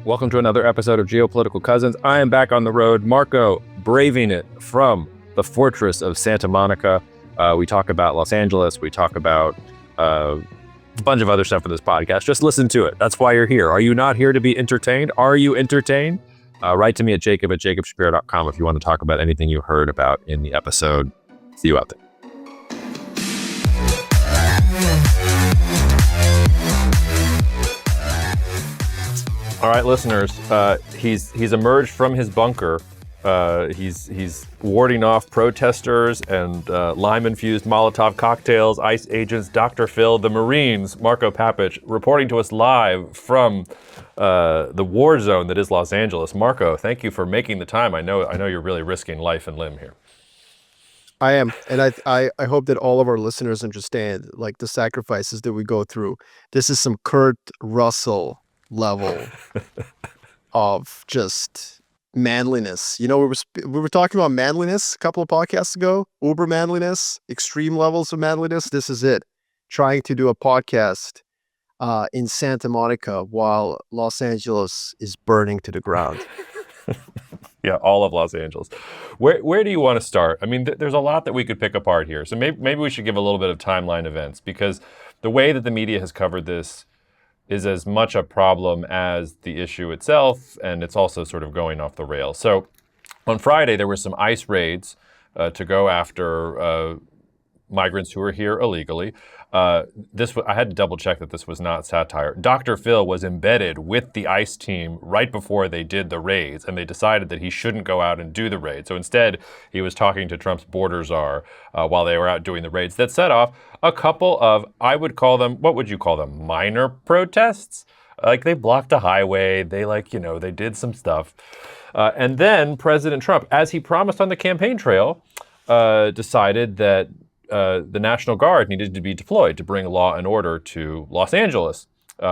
Welcome to another episode of Geopolitical Cousins. I am back on the road. Marco, braving it from the fortress of Santa Monica. We talk about Los Angeles. We talk about a bunch of other stuff in this podcast. Just listen to it. That's why you're here. Are you not here to be entertained? Are you entertained? Write to me at jacob@jacobshapiro.com if you want to talk about anything you heard about in the episode. See you out there. All right, listeners, he's emerged from his bunker. He's warding off protesters and lime-infused Molotov cocktails, ICE agents, Dr. Phil, the Marines, Marko Papic, reporting to us live from the war zone that is Los Angeles. Marko, thank you for making the time. I know you're really risking life and limb here. I am, and I hope that all of our listeners understand, like, the sacrifices that we go through. This is some Kurt Russell level of just manliness. You know, we were talking about manliness a couple of podcasts ago, uber manliness, extreme levels of manliness. This is it. Trying to do a podcast in Santa Monica while Los Angeles is burning to the ground. Yeah, all of Los Angeles. Where do you want to start? I mean, there's a lot that we could pick apart here. So maybe we should give a little bit of timeline events, because the way that the media has covered this is as much a problem as the issue itself, and it's also sort of going off the rails. So on Friday, there were some ICE raids to go after migrants who were here illegally. I had to double check that this was not satire. Dr. Phil was embedded with the ICE team right before they did the raids, and they decided that he shouldn't go out and do the raid. So instead, he was talking to Trump's border czar while they were out doing the raids. That set off a couple of, I would call them, what would you call them, minor protests? Like, they blocked a highway, they they did some stuff. And then President Trump, as he promised on the campaign trail, decided that the National Guard needed to be deployed to bring law and order to Los Angeles,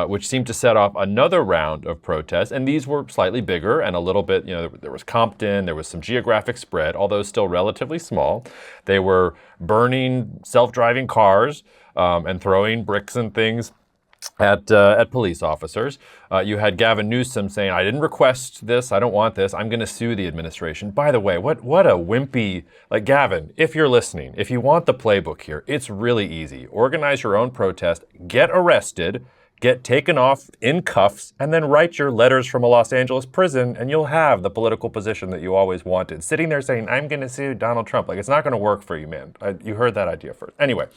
which seemed to set off another round of protests. And these were slightly bigger and a little bit, there was Compton, there was some geographic spread, although still relatively small. They were burning self-driving cars and throwing bricks and things at police officers. You had Gavin Newsom saying, I didn't request this, I don't want this, I'm going to sue the administration. By the way, what a wimpy, like, Gavin, if you're listening, if you want the playbook here, it's really easy. Organize your own protest, get arrested, get taken off in cuffs, and then write your letters from a Los Angeles prison, and you'll have the political position that you always wanted. Sitting there saying, I'm going to sue Donald Trump, like, it's not going to work for you, man. You heard that idea first. Anyway.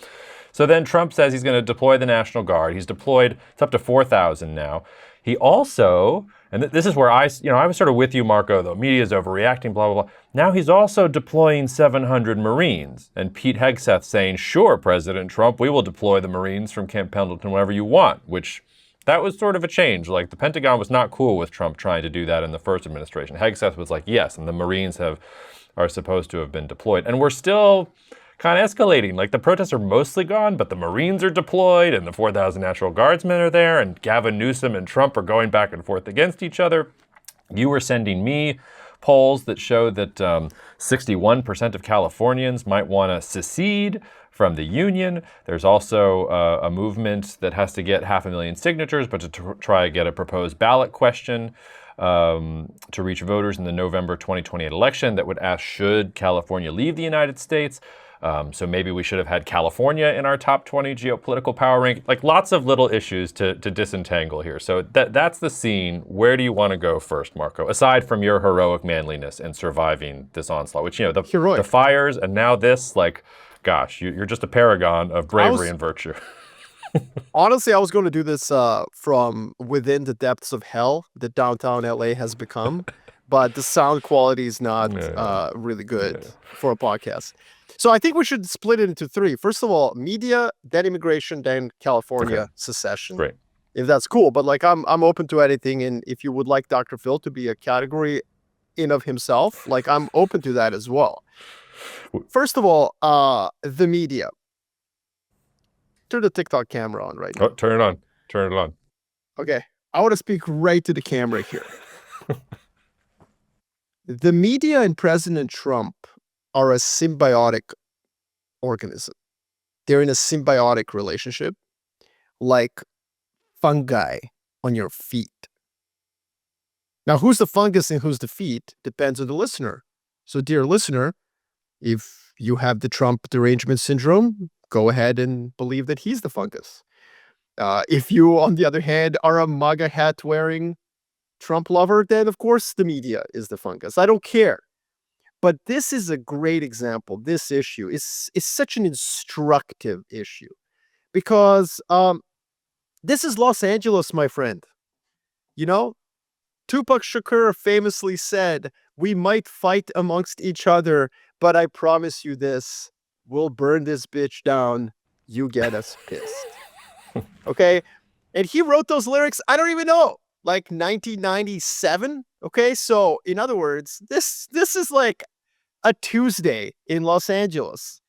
So then Trump says he's going to deploy the National Guard. He's deployed, it's up to 4,000 now. He also, and this is where I was sort of with you, Marco, the media is overreacting, blah, blah, blah. Now he's also deploying 700 Marines. And Pete Hegseth saying, sure, President Trump, we will deploy the Marines from Camp Pendleton whenever you want, which that was sort of a change. Like, the Pentagon was not cool with Trump trying to do that in the first administration. Hegseth was like, yes, and the Marines are supposed to have been deployed. And we're still kind of escalating. Like, the protests are mostly gone, but the Marines are deployed and the 4,000 National Guardsmen are there, and Gavin Newsom and Trump are going back and forth against each other. You were sending me polls that show that 61% of Californians might want to secede from the union. There's also a movement that has to get 500,000 signatures, but to try to get a proposed ballot question to reach voters in the November 2028 election that would ask, should California leave the United States? So maybe we should have had California in our top 20 geopolitical power rank. Like, lots of little issues to disentangle here. So that's the scene. Where do you want to go first, Marco? Aside from your heroic manliness and surviving this onslaught, which, the fires and now this, like, gosh, you're just a paragon of bravery and virtue. Honestly, I was going to do this from within the depths of hell that downtown LA has become, but the sound quality is not really good for a podcast. So I think we should split it into three. First of all, media, then immigration, then California secession. Great. If that's cool. But, like, I'm open to anything. And if you would like Dr. Phil to be a category in of himself, like, I'm open to that as well. First of all, the media. Turn the TikTok camera on right now. Oh, turn it on. Turn it on. Okay. I want to speak right to the camera here. The media and President Trump are a symbiotic organism. They're in a symbiotic relationship, like fungi on your feet. Now, who's the fungus and who's the feet depends on the listener. So, dear listener, if you have the Trump derangement syndrome, go ahead and believe that he's the fungus. If you, on the other hand, are a MAGA hat wearing Trump lover, then of course the media is the fungus. I don't care. But this is a great example. This issue is such an instructive issue because this is Los Angeles, my friend. You know, Tupac Shakur famously said, "We might fight amongst each other, but I promise you this, we'll burn this bitch down. You get us pissed." Okay? And he wrote those lyrics, I don't even know, like 1997. Okay? So, in other words, this is like a Tuesday in Los Angeles.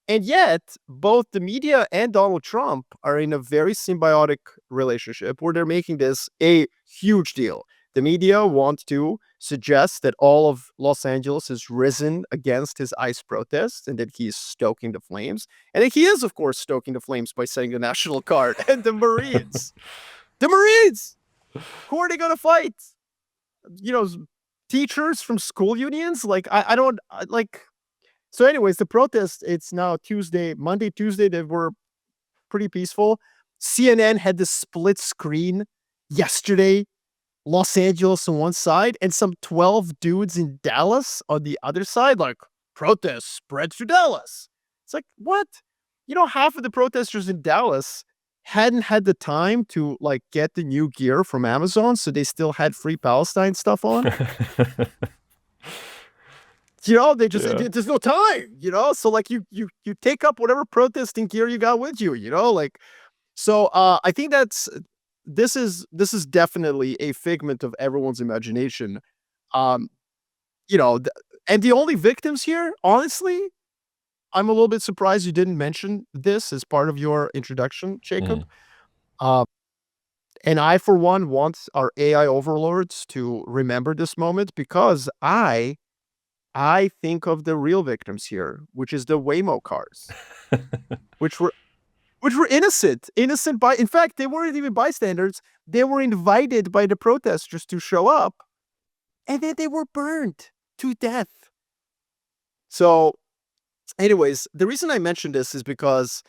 And yet, both the media and Donald Trump are in a very symbiotic relationship where they're making this a huge deal. The media want to suggest that all of Los Angeles has risen against his ICE protests and that he's stoking the flames. And that he is, of course, stoking the flames by setting the National Guard and the Marines. The Marines! Who are they going to fight? You know, teachers from school unions? Like, I don't, like... So anyways, the protest, it's now Monday, Tuesday, they were pretty peaceful. CNN had this split screen yesterday, Los Angeles on one side and some 12 dudes in Dallas on the other side, like, protests spread to Dallas. It's like, what? Half of the protesters in Dallas hadn't had the time to, like, get the new gear from Amazon, so they still had Free Palestine stuff on. They just, there's no time, so like you take up whatever protesting gear you got with you, like, so I think this is definitely a figment of everyone's imagination. And the only victims here, honestly, I'm a little bit surprised you didn't mention this as part of your introduction, Jacob. And I, for one, want our AI overlords to remember this moment because I think of the real victims here, which is the Waymo cars, which were innocent. In fact, they weren't even bystanders. They were invited by the protesters to show up, and then they were burned to death. So, anyways, the reason I mentioned this is because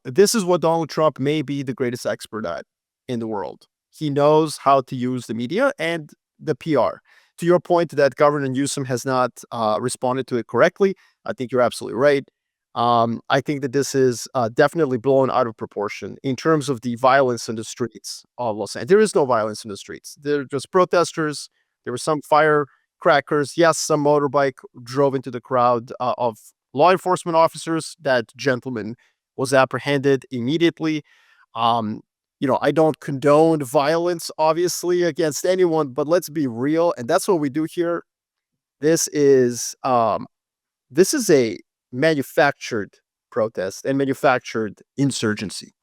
this is what Donald Trump may be the greatest expert at in the world. He knows how to use the media and the PR. To your point that Governor Newsom has not responded to it correctly, I think you're absolutely right. I think that this is definitely blown out of proportion in terms of the violence in the streets of Los Angeles. There is no violence in the streets. They're just protesters. There were some firecrackers. Yes, some motorbike drove into the crowd of law enforcement officers. That gentleman was apprehended immediately. I don't condone violence, obviously, against anyone, but let's be real. And that's what we do here. This is a manufactured protest and manufactured insurgency.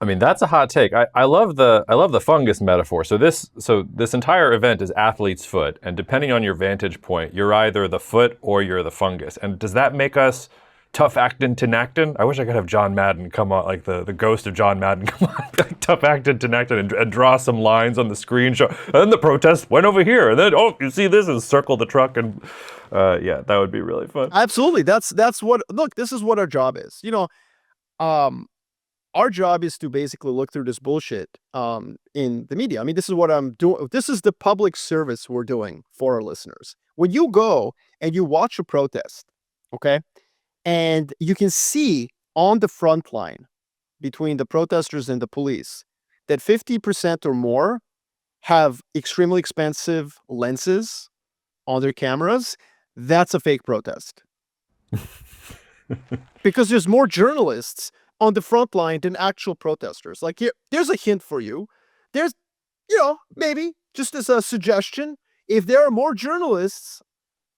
I mean, that's a hot take. I love the fungus metaphor. So this entire event is athlete's foot, and depending on your vantage point, you're either the foot or you're the fungus. And does that make us tough actin' tinactin? I wish I could have John Madden come on, like the ghost of John Madden come on, like tough actin' tinactin, and draw some lines on the screen. And then the protest went over here, and then you see this, and circle the truck, and that would be really fun. Absolutely, that's what. Look, this is what our job is. Our job is to basically look through this bullshit in the media. I mean, this is what I'm doing. This is the public service we're doing for our listeners. When you go and you watch a protest, okay, and you can see on the front line between the protesters and the police that 50% or more have extremely expensive lenses on their cameras, that's a fake protest. Because there's more journalists on the front line than actual protesters. Like, there's a hint for you. There's, maybe just as a suggestion, if there are more journalists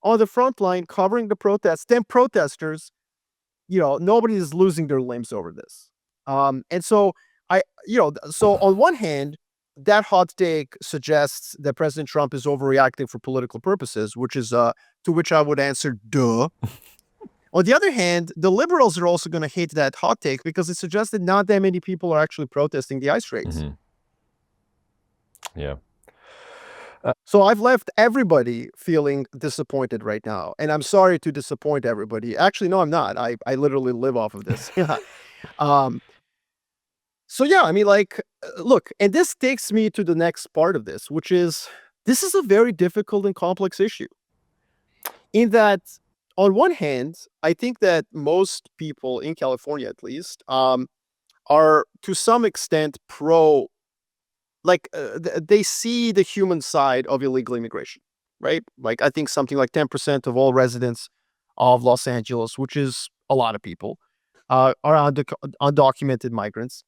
on the front line covering the protests than protesters, nobody is losing their limbs over this. And so so on one hand, that hot take suggests that President Trump is overreacting for political purposes, which is to which I would answer, duh. On the other hand, the liberals are also going to hate that hot take because it suggests that not that many people are actually protesting the ICE raids. Mm-hmm. Yeah. So I've left everybody feeling disappointed right now, and I'm sorry to disappoint everybody. Actually, no, I'm not. I literally live off of this. Yeah. Um, so yeah, I mean, like, look, and this takes me to the next part of this, which is this is a very difficult and complex issue. In that, on one hand, I think that most people in California, at least, are to some extent pro, like, they see the human side of illegal immigration, right? Like, I think something like 10% of all residents of Los Angeles, which is a lot of people, are undocumented migrants.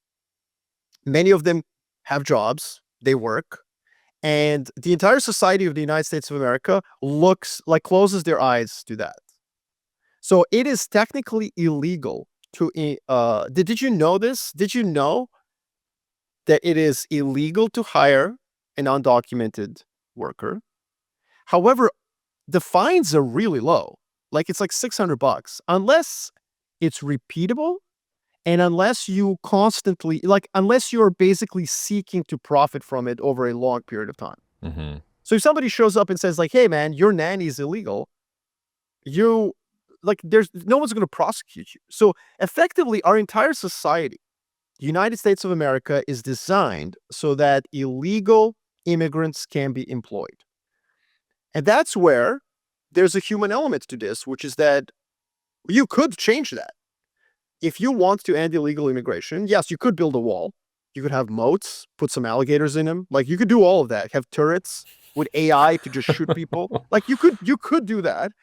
Many of them have jobs, they work, and the entire society of the United States of America looks like closes their eyes to that. So it is technically illegal to. Did you know this? Did you know that it is illegal to hire an undocumented worker? However, the fines are really low. Like it's like $600 unless it's repeatable and unless you constantly, like, unless you're basically seeking to profit from it over a long period of time. Mm-hmm. So if somebody shows up and says like, "Hey man, your nanny is illegal," you, like, there's no one's going to prosecute you. So effectively our entire society, the United States of America, is designed so that illegal immigrants can be employed. And that's where there's a human element to this, which is that you could change that. If you want to end illegal immigration, yes, you could build a wall. You could have moats, put some alligators in them. Like you could do all of that. Have turrets with AI to just shoot people. Like you could do that.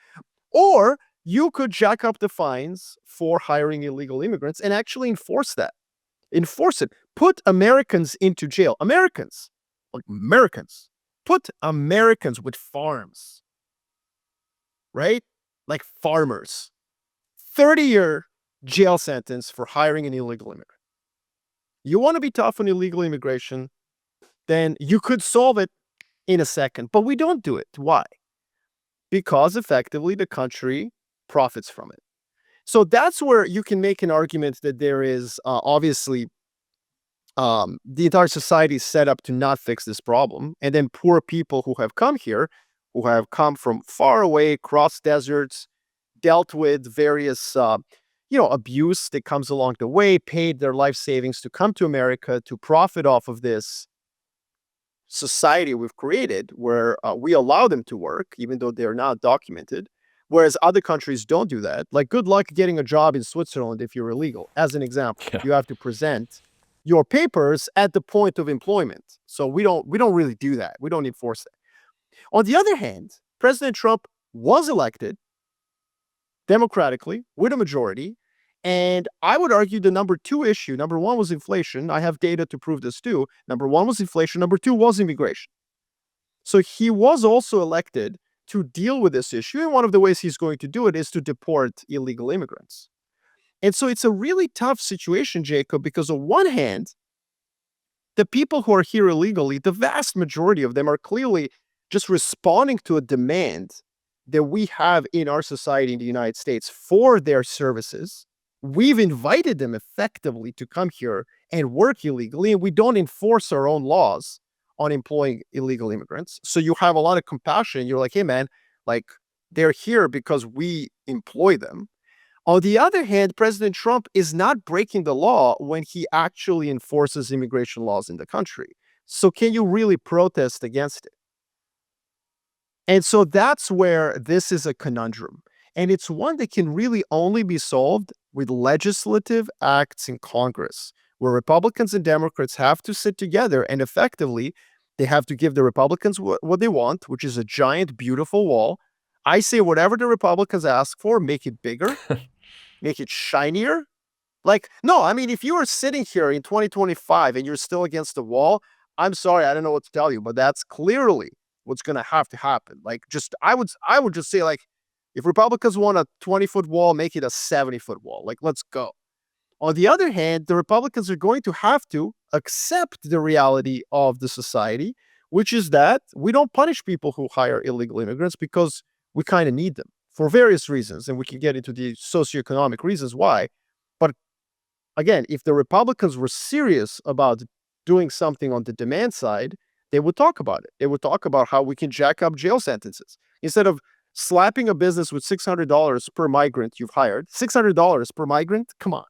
Or you could jack up the fines for hiring illegal immigrants and actually enforce that. Enforce it. Put Americans into jail. Americans. Like Americans. Put Americans with farms. Right? Like farmers. 30-year jail sentence for hiring an illegal immigrant. You want to be tough on illegal immigration, then you could solve it in a second. But we don't do it. Why? Because effectively the country profits from it. So that's where you can make an argument that there is obviously the entire society is set up to not fix this problem. And then poor people who have come here, who have come from far away, cross deserts, dealt with various, abuse that comes along the way, paid their life savings to come to America to profit off of this society we've created where we allow them to work, even though they're not documented. Whereas other countries don't do that. Like, good luck getting a job in Switzerland if you're illegal. As an example, Yeah. you have to present your papers at the point of employment. So we don't really do that. We don't enforce that. On the other hand, President Trump was elected democratically with a majority. And I would argue the number two issue, number one was inflation. I have data to prove this too. Number one was inflation. Number two was immigration. So he was also elected to deal with this issue. And one of the ways he's going to do it is to deport illegal immigrants. And so it's a really tough situation, Jacob, because on one hand, the people who are here illegally, the vast majority of them are clearly just responding to a demand that we have in our society in the United States for their services. We've invited them effectively to come here and work illegally, and we don't enforce our own laws on employing illegal immigrants. So you have a lot of compassion. You're like, hey, man, like, they're here because we employ them. On the other hand, President Trump is not breaking the law when he actually enforces immigration laws in the country. So can you really protest against it? And so that's where this is a conundrum. And it's one that can really only be solved with legislative acts in Congress, where Republicans and Democrats have to sit together and effectively they have to give the Republicans what they want, which is a giant, beautiful wall. I say whatever the Republicans ask for, make it bigger, make it shinier. Like, no, I mean, if you are sitting here in 2025 and you're still against the wall, I'm sorry, I don't know what to tell you, but that's clearly what's going to have to happen. Like, just, I would just say, like, if Republicans want a 20-foot wall, make it a 70-foot wall. Like, let's go. On the other hand, the Republicans are going to have to accept the reality of the society, which is that we don't punish people who hire illegal immigrants because we kind of need them for various reasons. And we can get into the socioeconomic reasons why. But again, if the Republicans were serious about doing something on the demand side, they would talk about it. They would talk about how we can jack up jail sentences. Instead of slapping a business with $600 per migrant you've hired, $600 per migrant? Come on.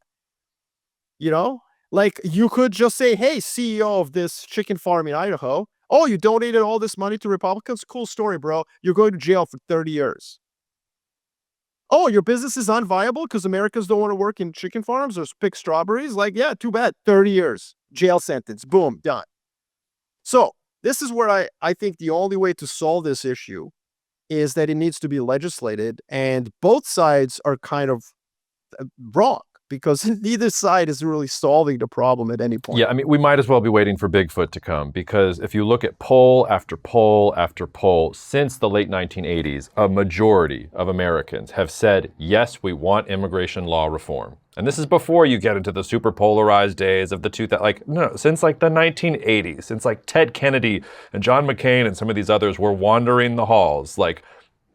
You know? Like, you could just say, hey, CEO of this chicken farm in Idaho, oh, you donated all this money to Republicans? Cool story, bro. You're going to jail for 30 years. Oh, your business is unviable because Americans don't want to work in chicken farms or pick strawberries? Like, yeah, too bad. 30 years. Jail sentence. Boom. Done. So this is where I think the only way to solve this issue is that it needs to be legislated, and both sides are kind of wrong because neither side is really solving the problem at any point. Yeah, I mean, we might as well be waiting for Bigfoot to come, because if you look at poll after poll after poll since the late 1980s, a majority of Americans have said, yes, we want immigration law reform. And this is before you get into the super polarized days of the 2000s, like, no, since like the 1980s, since like Ted Kennedy and John McCain and some of these others were wandering the halls, like,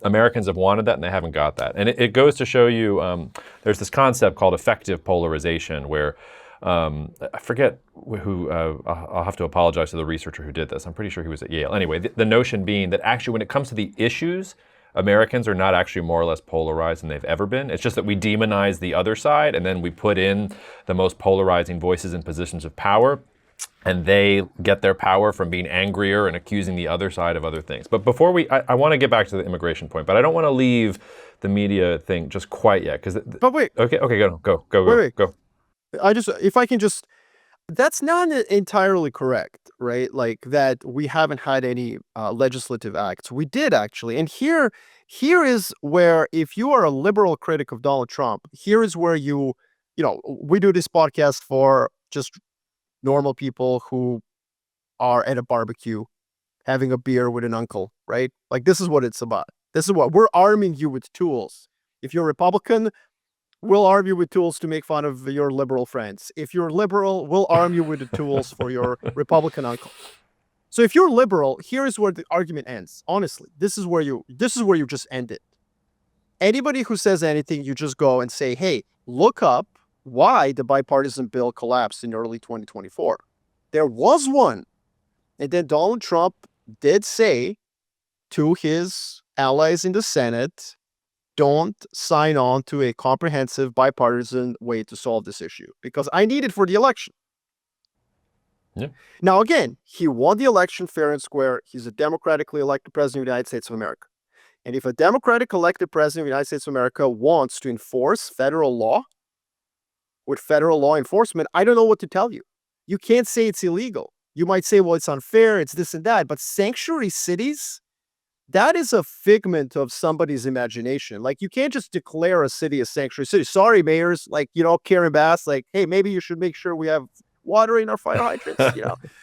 Americans have wanted that and they haven't got that. And it goes to show you, there's this concept called effective polarization where, I forget who, I'll have to apologize to the researcher who did this. I'm pretty sure he was at Yale. Anyway, the notion being that actually when it comes to the issues, Americans are not actually more or less polarized than they've ever been. It's just that we demonize the other side and then we put in the most polarizing voices in positions of power. And they get their power from being angrier and accusing the other side of other things. But before I want to get back to the immigration point, but I don't want to leave the media thing just quite yet. But wait. Okay, go. Wait. If I can just, that's not entirely correct, right? Like that we haven't had any legislative acts. We did actually. And here is where, if you are a liberal critic of Donald Trump, here is where we do this podcast for just normal people who are at a barbecue having a beer with an uncle, right? Like, this is what it's about. This is what we're arming you with tools. If you're a Republican, we'll arm you with tools to make fun of your liberal friends. If you're liberal, we'll arm you with the tools for your Republican uncle. So if you're liberal, here is where the argument ends. Honestly, this is where you just end it. Anybody who says anything, you just go and say, hey, look up why the bipartisan bill collapsed in early 2024. There was one. And then Donald Trump did say to his allies in the Senate, don't sign on to a comprehensive bipartisan way to solve this issue because I need it for the election. Yeah. Now, again, he won the election fair and square. He's a democratically elected president of the United States of America. And if a democratic elected president of the United States of America wants to enforce federal law, with federal law enforcement, I don't know what to tell you. You can't say it's illegal. You might say, well, it's unfair, it's this and that, but sanctuary cities, that is a figment of somebody's imagination. Like, you can't just declare a city a sanctuary city. Sorry, mayors, like, Karen Bass, like, hey, maybe you should make sure we have water in our fire hydrants,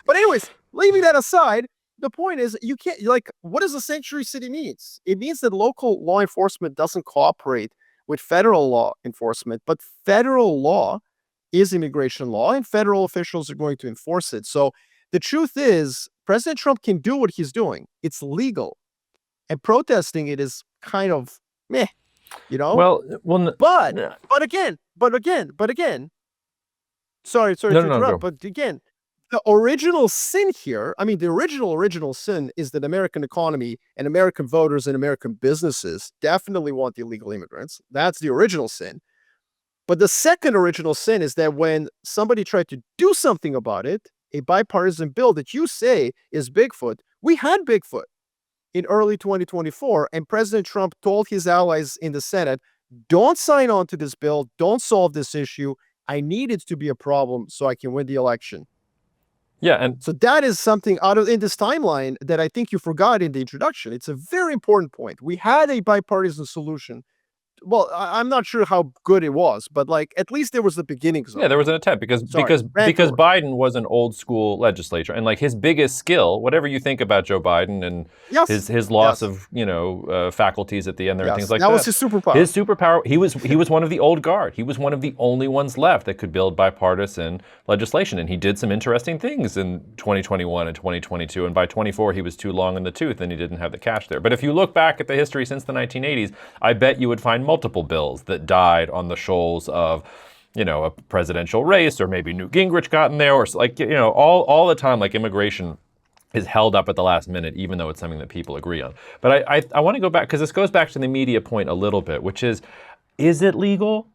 But anyways, leaving that aside, the point is, you can't, like, what does a sanctuary city means? It means that local law enforcement doesn't cooperate with federal law enforcement, but federal law is immigration law and federal officials are going to enforce it. So the truth is, President Trump can do what he's doing. It's legal. And protesting it is kind of meh, Well, but again, sorry to interrupt, go. but again, the original sin here, the original sin is that American economy and American voters and American businesses definitely want the illegal immigrants. That's the original sin. But the second original sin is that when somebody tried to do something about it, a bipartisan bill that you say is Bigfoot, we had Bigfoot in early 2024, and President Trump told his allies in the Senate, don't sign on to this bill, don't solve this issue. I need it to be a problem so I can win the election. Yeah, and so that is something in this timeline that I think you forgot in the introduction. It's a very important point. We had a bipartisan solution. Well, I'm not sure how good it was, but like at least there was the beginnings. Yeah, there was an attempt because Biden was an old school legislature, and like his biggest skill, whatever you think about Joe Biden and his loss of faculties at the end there and things like that. That was his superpower. His superpower. He was one of the old guard. He was one of the only ones left that could build bipartisan legislation, and he did some interesting things in 2021 and 2022. And by 24, he was too long in the tooth, and he didn't have the cash there. But if you look back at the history since the 1980s, I bet you would find multiple bills that died on the shoals of, a presidential race, or maybe Newt Gingrich got in there, or like, all the time, like immigration is held up at the last minute, even though it's something that people agree on. But I want to go back, because this goes back to the media point a little bit, which is it legal?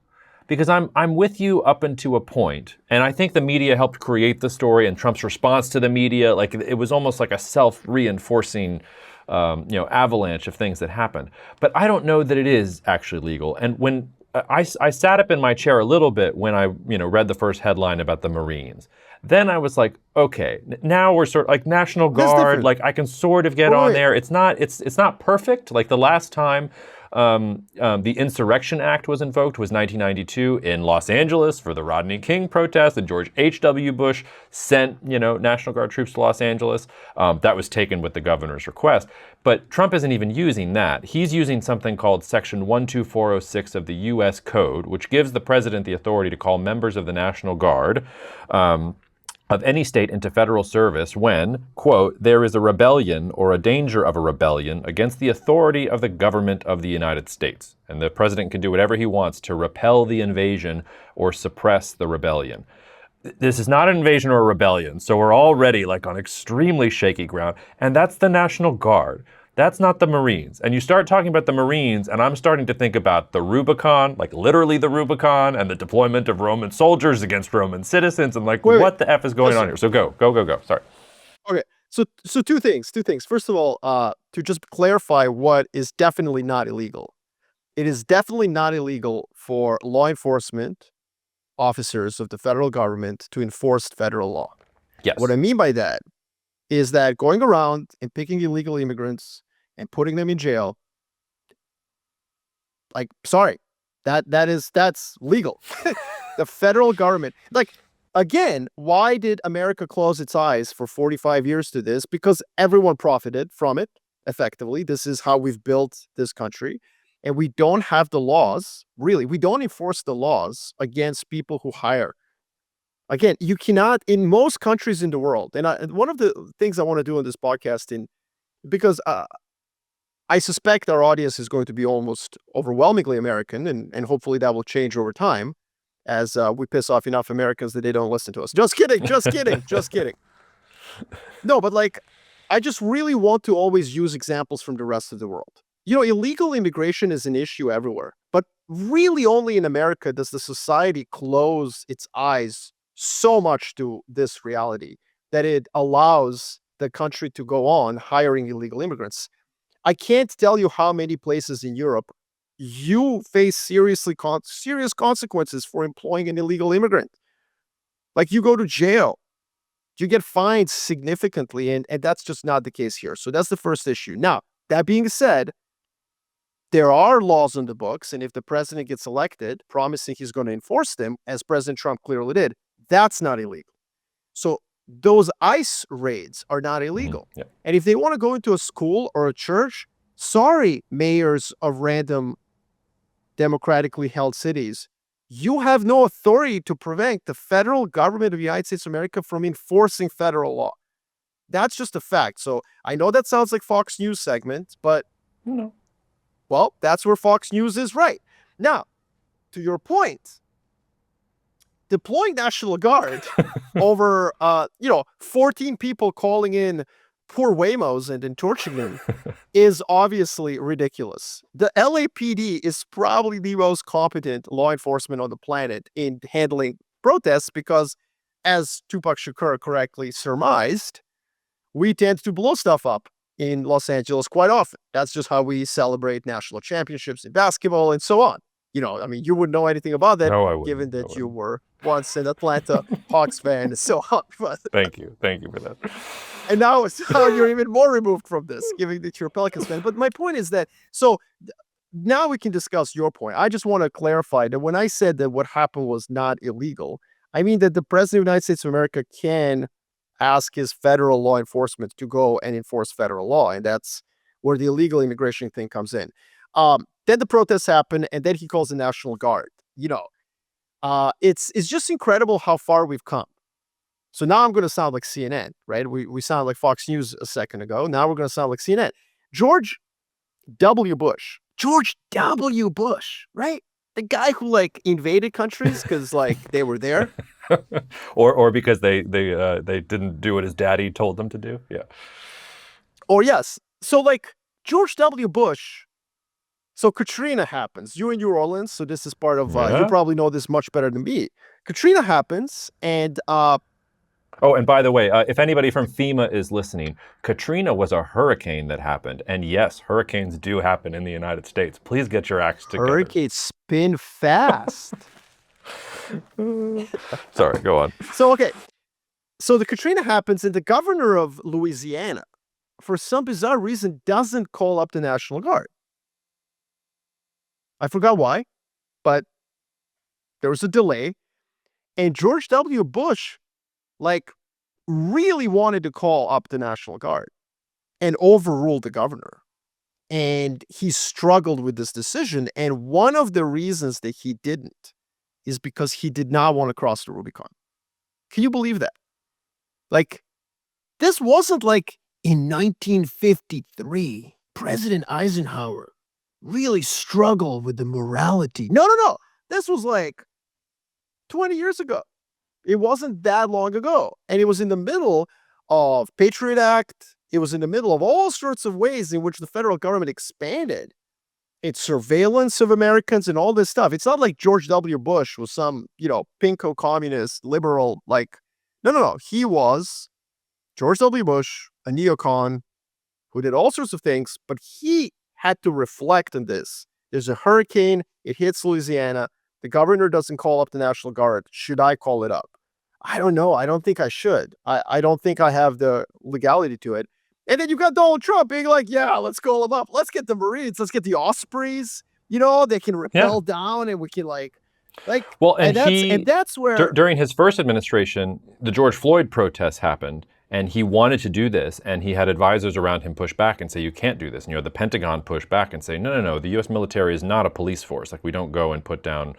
Because I'm with you up until a point, and I think the media helped create the story, and Trump's response to the media, like it was almost like a self-reinforcing, avalanche of things that happened. But I don't know that it is actually legal. And when I sat up in my chair a little bit when I read the first headline about the Marines. Then I was like, okay, now we're sort of like National Guard, like I can sort of get on there. It's not perfect. Like the last time the Insurrection Act was invoked was 1992 in Los Angeles for the Rodney King protest, and George H.W. Bush sent, National Guard troops to Los Angeles. That was taken with the governor's request. But Trump isn't even using that. He's using something called Section 12406 of the U.S. Code, which gives the president the authority to call members of the National Guard of any state into federal service when, quote, there is a rebellion or a danger of a rebellion against the authority of the government of the United States. And the president can do whatever he wants to repel the invasion or suppress the rebellion. This is not an invasion or a rebellion, so we're already like on extremely shaky ground. And that's the National Guard. That's not the Marines. And you start talking about the Marines, and I'm starting to think about the Rubicon, like literally the Rubicon, and the deployment of Roman soldiers against Roman citizens, and like, what the F is going on here? So go. Sorry. Okay. So two things. First of all, to just clarify what is definitely not illegal. It is definitely not illegal for law enforcement officers of the federal government to enforce federal law. Yes. What I mean by that is that going around and picking illegal immigrants and putting them in jail, like, sorry, that's legal. The federal government, like, again, why did America close its eyes for 45 years to this? Because everyone profited from it, effectively. This is how we've built this country. And we don't have the laws, really. We don't enforce the laws against people who hire. Again, you cannot, in most countries in the world, and one of the things I want to do on this podcast, because I suspect our audience is going to be almost overwhelmingly American, and hopefully that will change over time as we piss off enough Americans that they don't listen to us. Just kidding. No, but like, I just really want to always use examples from the rest of the world. Illegal immigration is an issue everywhere, but really only in America does the society close its eyes so much to this reality that it allows the country to go on hiring illegal immigrants. I can't tell you how many places in Europe you face serious consequences for employing an illegal immigrant. Like, you go to jail, you get fined significantly, and that's just not the case here. So that's the first issue. Now, that being said, there are laws on the books, and if the president gets elected, promising he's going to enforce them, as President Trump clearly did, that's not illegal. So those ICE raids are not illegal. Mm-hmm. Yeah. And if they want to go into a school or a church, sorry, mayors of random democratically held cities, you have no authority to prevent the federal government of the United States of America from enforcing federal law. That's just a fact. So I know that sounds like Fox News segment, but well, that's where Fox News is right. Now, to your point, deploying National Guard over, 14 people calling in poor Waymos and torching them is obviously ridiculous. The LAPD is probably the most competent law enforcement on the planet in handling protests because, as Tupac Shakur correctly surmised, we tend to blow stuff up in Los Angeles quite often. That's just how we celebrate national championships in basketball and so on. You wouldn't know anything about that, given that you were once an Atlanta Hawks fan and so on. Thank you for that. And now you're even more removed from this, given that you're a Pelicans fan. But my point is that, so now we can discuss your point. I just want to clarify that when I said that what happened was not illegal, I mean that the President of the United States of America can ask his federal law enforcement to go and enforce federal law. And that's where the illegal immigration thing comes in. Then the protests happen, and then he calls the National Guard. It's just incredible how far we've come. So now I'm going to sound like CNN, right? We sound like Fox News a second ago. Now we're going to sound like CNN. George W. Bush, right? The guy who invaded countries because they were there. or because they didn't do what his daddy told them to do. Yeah. Or yes. So like George W. Bush. So Katrina happens. You're in New Orleans, so this is part of. You probably know this much better than me. Katrina happens, and oh, and by the way, if anybody from FEMA is listening, Katrina was a hurricane that happened, and yes, hurricanes do happen in the United States. Please get your acts together. Hurricanes spin fast. Sorry, go on. So okay, so the Katrina happens, and the governor of Louisiana, for some bizarre reason, doesn't call up the National Guard. I forgot why, but there was a delay. And George W. Bush, like, really wanted to call up the National Guard and overrule the governor. And he struggled with this decision. And one of the reasons that he didn't is because he did not want to cross the Rubicon. Can you believe that? Like, this wasn't like in 1953, President Eisenhower really struggled with the morality. No. This was like 20 years ago. It wasn't that long ago. And it was in the middle of Patriot Act. It was in the middle of all sorts of ways in which the federal government expanded its surveillance of Americans and all this stuff. It's not like George W. Bush was some, pinko communist, liberal, like, no. He was George W. Bush, a neocon who did all sorts of things, but he had to reflect on this. There's a hurricane. It hits Louisiana. The governor doesn't call up the National Guard. Should I call it up? I don't know. I don't think I should. I don't think I have the legality to it. And then you got Donald Trump being like, yeah, let's call them up. Let's get the Marines. Let's get the Ospreys. They can rappel down and we can well, and that's where during his first administration, the George Floyd protests happened. And he wanted to do this, and he had advisors around him push back and say, you can't do this. And the Pentagon push back and say, no, the U.S. military is not a police force. Like, we don't go and put down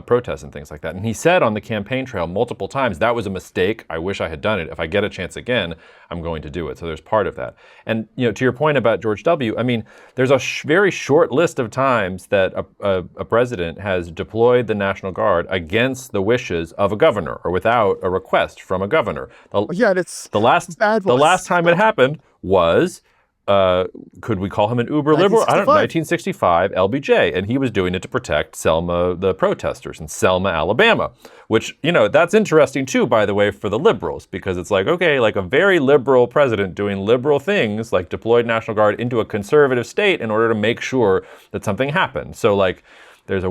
protests and things like that. And he said on the campaign trail multiple times, that was a mistake. I wish I had done it. If I get a chance again, I'm going to do it. So there's part of that. And, to your point about George W., I mean, there's a very short list of times that a president has deployed the National Guard against the wishes of a governor or without a request from a governor. The last time it happened was, could we call him an uber liberal? I don't know, 1965, LBJ, and he was doing it to protect Selma, the protesters in Selma, Alabama, which, that's interesting too, by the way, for the liberals, because it's like, okay, like a very liberal president doing liberal things, like deployed National Guard into a conservative state in order to make sure that something happened. So like, there's a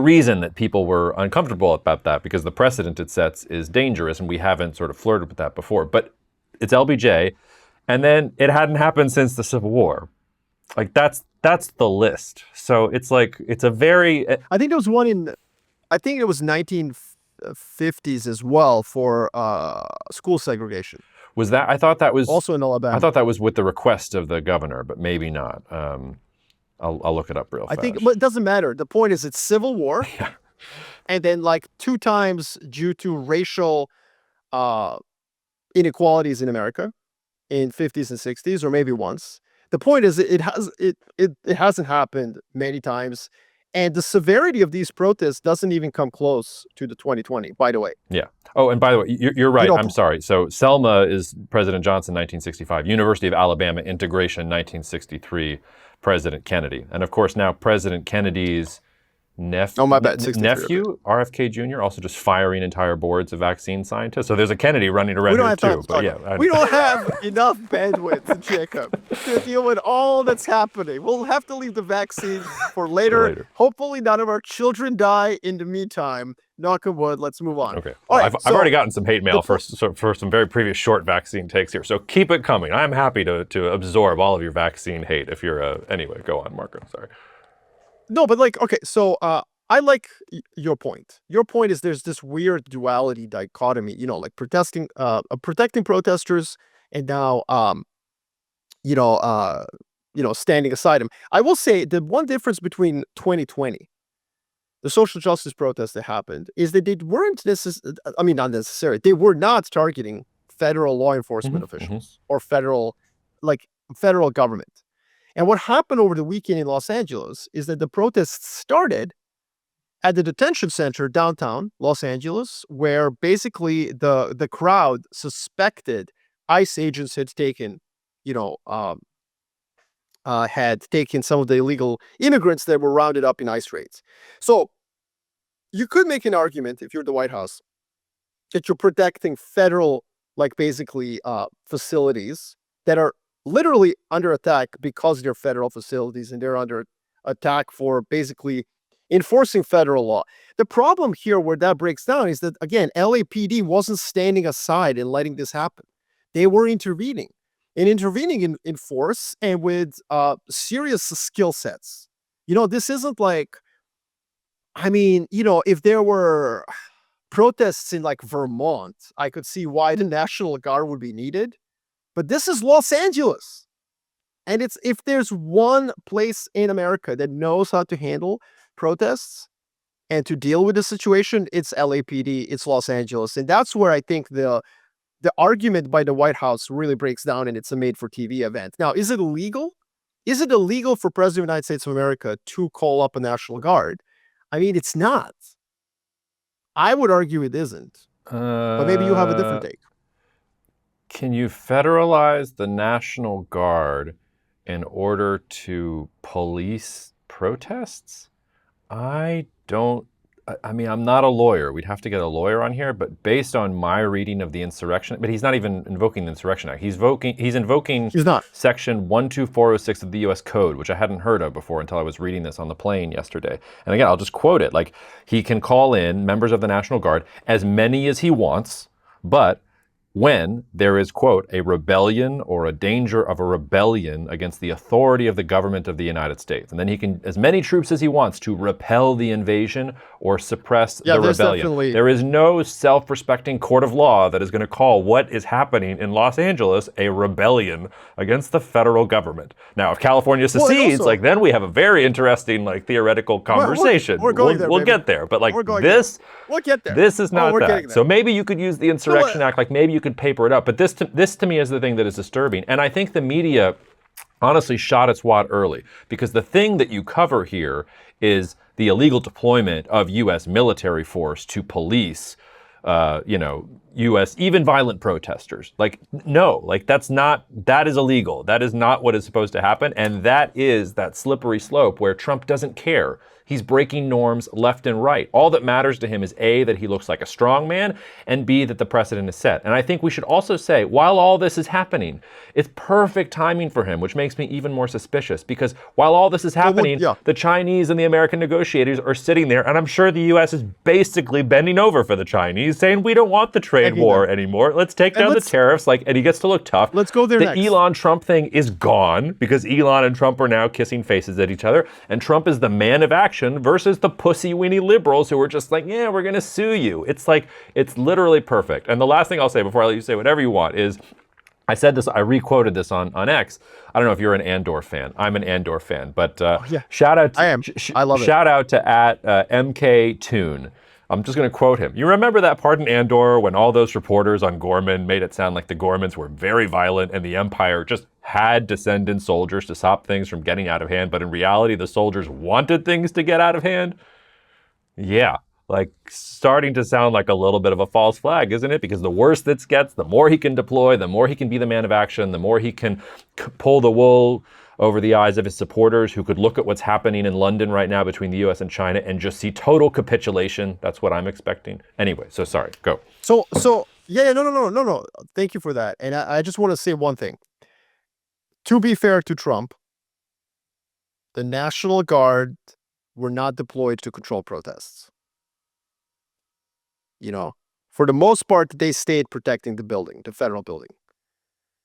reason that people were uncomfortable about that, because the precedent it sets is dangerous, and we haven't sort of flirted with that before. But it's LBJ, and then it hadn't happened since the Civil War. Like, that's the list. So it's like, it's a very... I think there was one I think it was 1950s as well for school segregation. Was that? I thought that was... Also in Alabama. I thought that was with the request of the governor, but maybe not. I'll look it up real fast. I think, but it doesn't matter. The point is, it's Civil War, and then like 2 times due to racial inequalities in America in 50s and 60s, or maybe once. The point is, it hasn't happened many times, and the severity of these protests doesn't even come close to the 2020. By the way. Yeah. Oh, and by the way, you're right. I'm sorry. So Selma is President Johnson, 1965. University of Alabama integration, 1963. President Kennedy. And of course, now President Kennedy's nephew, RFK Jr., also just firing entire boards of vaccine scientists. So there's a Kennedy running around here too. We don't have enough bandwidth, Jacob, to deal with all that's happening. We'll have to leave the vaccines for later. Hopefully none of our children die in the meantime. Knock on wood, let's move on. Okay. Well, I've already gotten some hate mail for some very previous short vaccine takes here, so keep it coming. I'm happy to absorb all of your vaccine hate if you're... Anyway, go on, Marco. Sorry. No, but like, okay, so I like your point. Your point is there's this weird duality dichotomy, like protecting protesters and now, standing aside them. I will say the one difference between 2020, the social justice protests that happened, is that they weren't not necessarily, they were not targeting federal law enforcement officials or federal government. And what happened over the weekend in Los Angeles is that the protests started at the detention center downtown Los Angeles, where basically the crowd suspected ICE agents had taken, had taken some of the illegal immigrants that were rounded up in ICE raids. So you could make an argument, if you're the White House, that you're protecting federal, basically facilities that are literally under attack because they're federal facilities and they're under attack for basically enforcing federal law. The problem here where that breaks down is that, again, LAPD wasn't standing aside and letting this happen. They were intervening in force and with serious skill sets. This isn't like, if there were protests in Vermont, I could see why the National Guard would be needed. But this is Los Angeles. And if there's one place in America that knows how to handle protests and to deal with the situation, it's LAPD, it's Los Angeles. And that's where I think the argument by the White House really breaks down, and it's a made-for-TV event. Now, is it illegal? Is it illegal for President of the United States of America to call up a National Guard? It's not. I would argue it isn't. But maybe you have a different take. Can you federalize the National Guard in order to police protests? I'm not a lawyer. We'd have to get a lawyer on here, but based on my reading of the insurrection, but he's not even invoking the Insurrection Act. He's invoking Section 12406 of the U.S. Code, which I hadn't heard of before until I was reading this on the plane yesterday. And again, I'll just quote it. He can call in members of the National Guard, as many as he wants, but when there is, quote, a rebellion or a danger of a rebellion against the authority of the government of the United States. And then he can, as many troops as he wants, to repel the invasion or suppress the rebellion. There is no self-respecting court of law that is going to call what is happening in Los Angeles a rebellion against the federal government. Now, if California secedes, then we have a very interesting, theoretical conversation. We'll get there. But we'll get there. This is not that. So maybe you could use the Insurrection Act, maybe you could paper it up. But this to me is the thing that is disturbing. And I think the media honestly shot its wad early, because the thing that you cover here is the illegal deployment of U.S. military force to police, U.S. even violent protesters. That is illegal. That is not what is supposed to happen. And that is that slippery slope where Trump doesn't care. He's breaking norms left and right. All that matters to him is A, that he looks like a strong man, and B, that the precedent is set. And I think we should also say, while all this is happening, it's perfect timing for him, which makes me even more suspicious, because while all this is happening, the Chinese and the American negotiators are sitting there, and I'm sure the U.S. is basically bending over for the Chinese, saying, we don't want the trade war anymore. Let's take down the tariffs, and he gets to look tough. Let's go there next. The Elon-Trump thing is gone, because Elon and Trump are now kissing faces at each other, and Trump is the man of action versus the pussy-weenie liberals who are just we're going to sue you. It's literally perfect. And the last thing I'll say before I let you say whatever you want is, I said this, I re-quoted this on X. I don't know if you're an Andor fan. I'm an Andor fan, but shout out. I am. I love it. Shout out to @MK Toon. I'm just going to quote him. You remember that part in Andor when all those reporters on Gorman made it sound like the Gormans were very violent and the Empire just had to send in soldiers to stop things from getting out of hand, but in reality, the soldiers wanted things to get out of hand? Yeah, starting to sound like a little bit of a false flag, isn't it? Because the worse this gets, the more he can deploy, the more he can be the man of action, the more he can pull the wool over the eyes of his supporters who could look at what's happening in London right now between the U.S. and China and just see total capitulation. That's what I'm expecting. Anyway, so sorry, go. No. Thank you for that. And I just want to say one thing. To be fair to Trump, the National Guard were not deployed to control protests. For the most part, they stayed protecting the building, the federal building.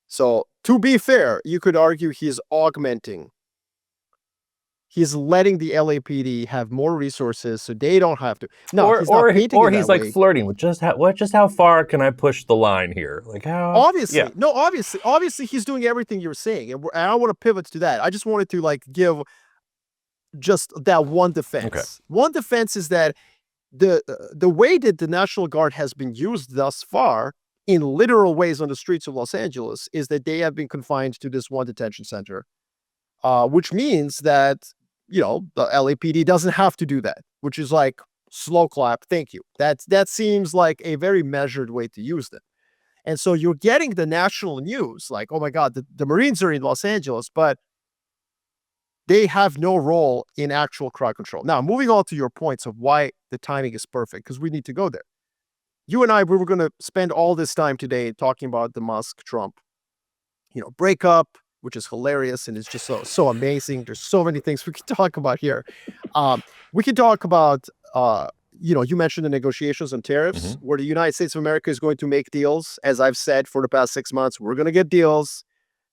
So, to be fair, you could argue he's augmenting. He's letting the LAPD have more resources so they don't have to. No, he's not painting it that way. Flirting with just how far can I push the line here? How? Obviously, he's doing everything you're saying, and I want to pivot to that. I just wanted to give just that one defense. Okay. One defense is that the way that the National Guard has been used thus far, in literal ways on the streets of Los Angeles, is that they have been confined to this one detention center, which means that the LAPD doesn't have to do that, which is slow clap, thank you. That seems like a very measured way to use them. And so you're getting the national news, like, oh my God, the Marines are in Los Angeles, but they have no role in actual crowd control. Now, moving on to your points of why the timing is perfect, because we need to go there. You and I, we were going to spend all this time today talking about the Musk-Trump, breakup, which is hilarious and it's just so amazing. There's so many things we can talk about here. We can talk about, you mentioned the negotiations on tariffs, where the United States of America is going to make deals. As I've said for the past 6 months, we're going to get deals.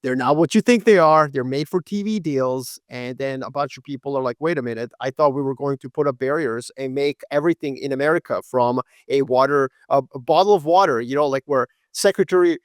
They're not what you think they are. They're made for TV deals. And then a bunch of people are like, wait a minute, I thought we were going to put up barriers and make everything in America, from a bottle of water, like where Secretary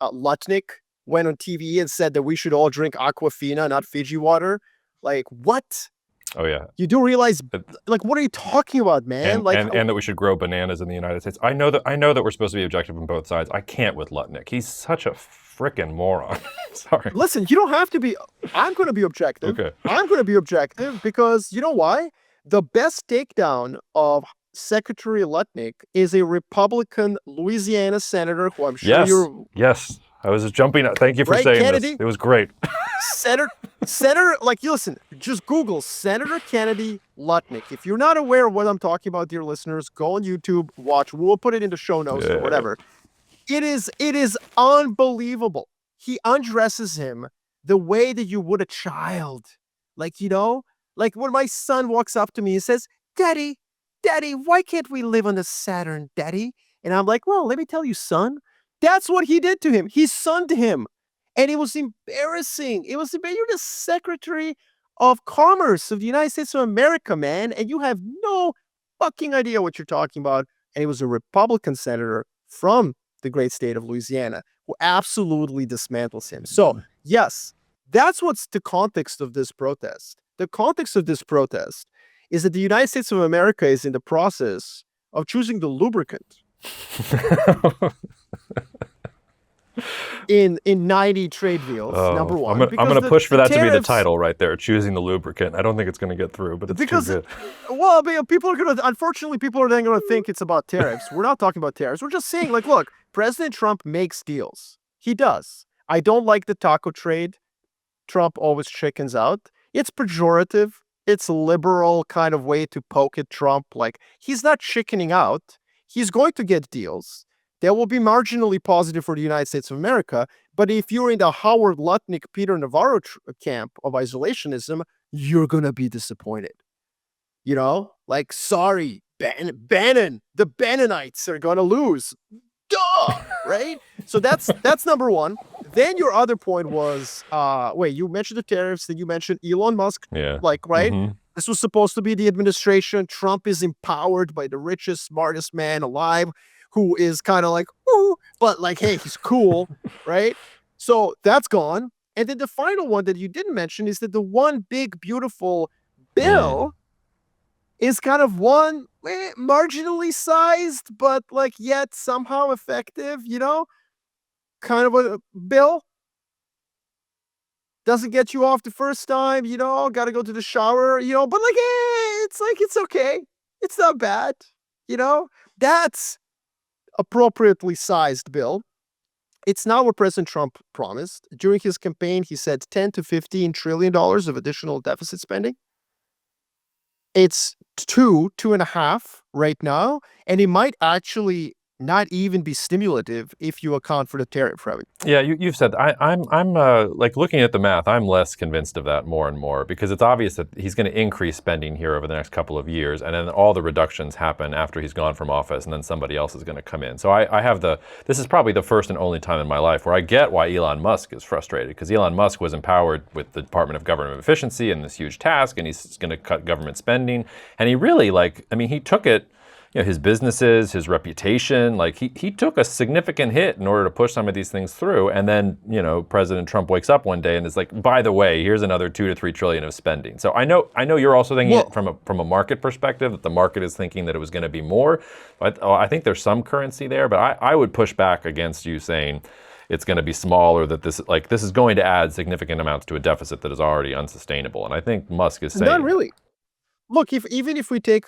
Lutnick went on TV and said that we should all drink Aquafina, not Fiji water. Like, what? Oh, yeah. You do realize, like, what are you talking about, man? And that we should grow bananas in the United States. I know that we're supposed to be objective on both sides. I can't with Lutnick. He's such a frickin' moron. Sorry. Listen, you don't have to be. I'm going to be objective. Okay. I'm going to be objective because you know why? The best takedown of Secretary Lutnick is a Republican Louisiana senator who I'm sure you're. Yes. I was just jumping out. Thank you for saying Kennedy? this. It was great. Senator, like, you listen, just Google Senator Kennedy Lutnick. If you're not aware of what I'm talking about, dear listeners, go on YouTube, watch. We'll put it in the show notes or whatever. It is unbelievable. He undresses him the way that you would a child. Like, like when my son walks up to me and says, Daddy, why can't we live on the Saturn, Daddy? And I'm like, well, let me tell you, son. That's what he did to him. He sunned him. And it was embarrassing. You're the Secretary of Commerce of the United States of America, man. And you have no fucking idea what you're talking about. And it was a Republican senator from the great state of Louisiana who absolutely dismantles him. So, yes, that's what's the context of this protest. The context of this protest is that the United States of America is in the process of choosing the lubricant. in 90 trade deals, number one. I'm going to push for that to be the title right there, choosing the lubricant. I don't think it's going to get through, but it's too good. Well, unfortunately, people are then going to think it's about tariffs. We're not talking about tariffs. We're just saying, like, look, President Trump makes deals. He does. I don't like the taco trade. Trump always chickens out. It's pejorative. It's a liberal kind of way to poke at Trump. Like, he's not chickening out. He's going to get deals that will be marginally positive for the United States of America. But if you're in the Howard Lutnick, Peter Navarro camp of isolationism, you're going to be disappointed. Like, sorry, Bannon, the Bannonites are going to lose. Duh! Right? So that's number one. Then your other point was, you mentioned the tariffs, then you mentioned Elon Musk. Yeah. Like, right? Mm-hmm. This was supposed to be the administration. Trump is empowered by the richest, smartest man alive, who is kind of like, ooh, but like, hey, he's cool, right? So that's gone. And then the final one that you didn't mention is that the one big, beautiful bill is kind of one marginally sized, but like yet somehow effective, kind of a bill. Doesn't get you off the first time, got to go to the shower, but like, it's okay. It's not bad, That's appropriately sized bill. It's not what President Trump promised. During his campaign, he said $10 to $15 trillion of additional deficit spending. It's 2.5 right now, and it might actually not even be stimulative if you account for the tariff revenue. Yeah, you've said I'm like looking at the math. I'm less convinced of that more and more because it's obvious that he's going to increase spending here over the next couple of years, and then all the reductions happen after he's gone from office, and then somebody else is going to come in. So I have this is probably the first and only time in my life where I get why Elon Musk is frustrated, because Elon Musk was empowered with the Department of Government Efficiency and this huge task, and he's going to cut government spending, and he really he took it. His businesses, his reputation, like he took a significant hit in order to push some of these things through. And then, President Trump wakes up one day and is like, by the way, here's another 2 to 3 trillion of spending. So I know you're also thinking it from a market perspective, that the market is thinking that it was going to be more. But I think there's some currency there, but I would push back against you saying it's going to be small, or that this is going to add significant amounts to a deficit that is already unsustainable. And I think Musk is saying not really. Look, even if we take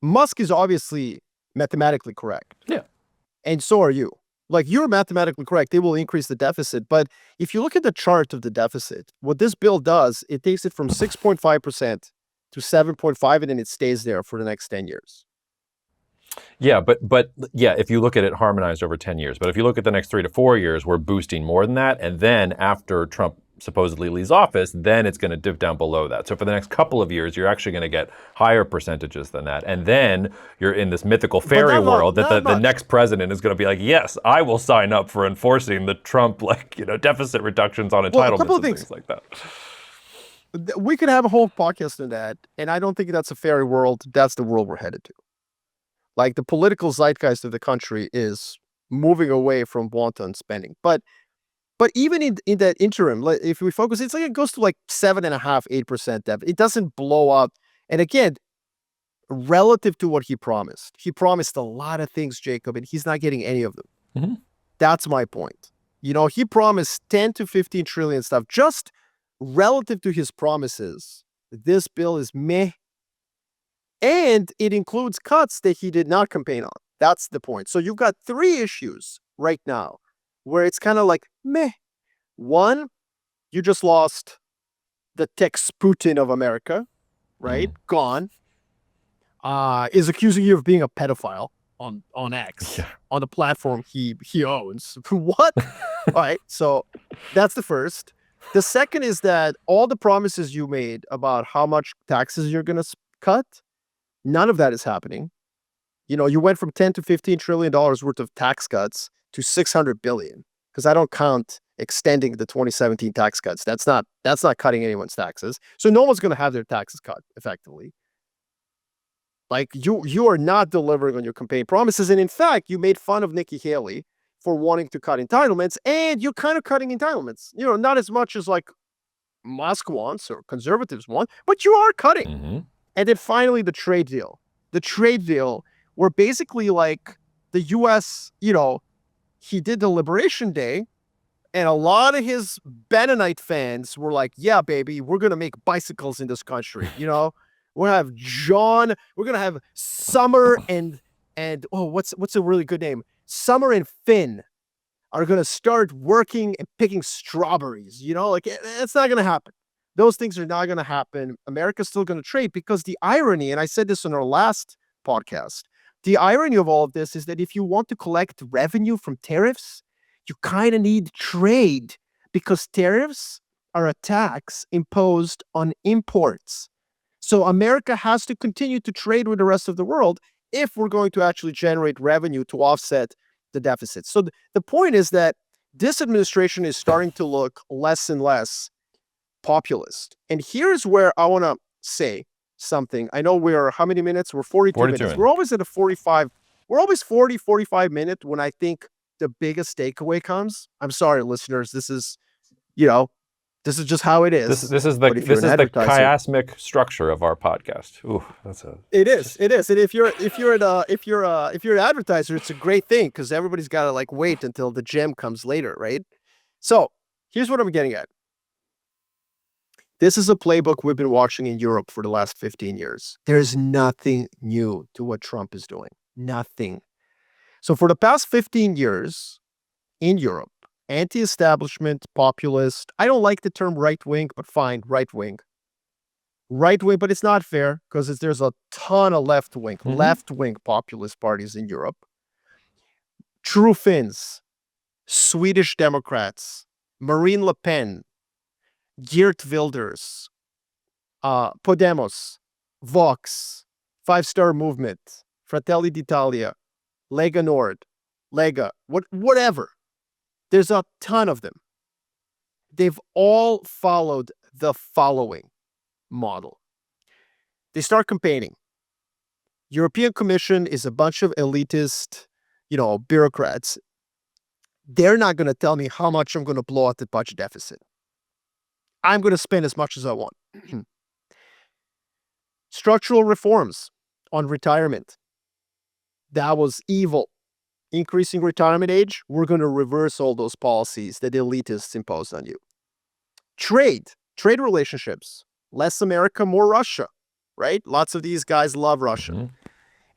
Musk is obviously mathematically correct. Yeah. And so are you. Like, you're mathematically correct. They will increase the deficit. But if you look at the chart of the deficit, what this bill does, it takes it from 6.5% to 7.5, and then it stays there for the next 10 years. Yeah, but yeah, if you look at it harmonized over 10 years, but if you look at the next 3 to 4 years, we're boosting more than that. And then after Trump supposedly leaves office, then it's going to dip down below that. So for the next couple of years, you're actually going to get higher percentages than that. And then you're in this mythical fairy world that the next president is going to be like, yes, I will sign up for enforcing the Trump, deficit reductions on entitlements and things like that. We could have a whole podcast on that. And I don't think that's a fairy world. That's the world we're headed to. Like, the political zeitgeist of the country is moving away from wanton spending. But even in that interim, like, if we focus, it's like it goes to like 7.5%, 8% deficit. It doesn't blow up. And again, relative to what he promised a lot of things, Jacob, and he's not getting any of them. Mm-hmm. That's my point. He promised 10 to 15 trillion stuff. Just relative to his promises, this bill is meh. And it includes cuts that he did not campaign on. That's the point. So you've got 3 issues right now where it's kind of like, meh. One, you just lost the Tex Putin of America, right? Gone. Is accusing you of being a pedophile on X, on the platform he owns. What? All right, so that's the first. The second is that all the promises you made about how much taxes you're going to cut, none of that is happening. You went from 10 to 15 trillion dollars worth of tax cuts to 600 billion, because I don't count extending the 2017 tax cuts. That's not cutting anyone's taxes. So no one's going to have their taxes cut effectively. Like, you are not delivering on your campaign promises. And in fact, you made fun of Nikki Haley for wanting to cut entitlements, and you're kind of cutting entitlements. Not as much as like Musk wants or conservatives want, but you are cutting. Mm-hmm. And then finally, the trade deal. The trade deal, where basically, like, the U.S., he did the Liberation Day, and a lot of his Bennonite fans were like, yeah, baby, we're going to make bicycles in this country. We're going to have John, we're going to have Summer and what's a really good name? Summer and Finn are going to start working and picking strawberries. It's not going to happen. Those things are not going to happen. America's still going to trade, because the irony, and I said this on our last podcast, the irony of all of this is that if you want to collect revenue from tariffs, you kind of need trade, because tariffs are a tax imposed on imports. So America has to continue to trade with the rest of the world if we're going to actually generate revenue to offset the deficit. So the point is that this administration is starting to look less and less populist. And here's where I want to say something. I know we're, how many minutes? We're 42 minutes. We're always at a 45. We're always 40, 45 minutes when I think the biggest takeaway comes. I'm sorry, listeners. This is just how it is. This is the chiasmic structure of our podcast. Ooh, It is. And if you're an advertiser, it's a great thing, because everybody's got to like wait until the gem comes later, right? So here's what I'm getting at. This is a playbook we've been watching in Europe for the last 15 years. There's nothing new to what Trump is doing. Nothing. So for the past 15 years in Europe, anti-establishment, populist, I don't like the term right-wing, but fine, right-wing. Right-wing, but it's not fair, because there's a ton of left-wing populist parties in Europe. True Finns, Swedish Democrats, Marine Le Pen, Geert Wilders, Podemos, Vox, Five Star Movement, Fratelli d'Italia, Lega Nord, Lega, whatever. There's a ton of them. They've all followed the following model. They start campaigning. European Commission is a bunch of elitist, bureaucrats. They're not going to tell me how much I'm going to blow out the budget deficit. I'm going to spend as much as I want. Structural reforms on retirement. That was evil. Increasing retirement age, we're going to reverse all those policies that elitists imposed on you. Trade relationships. Less America, more Russia, right? Lots of these guys love Russia.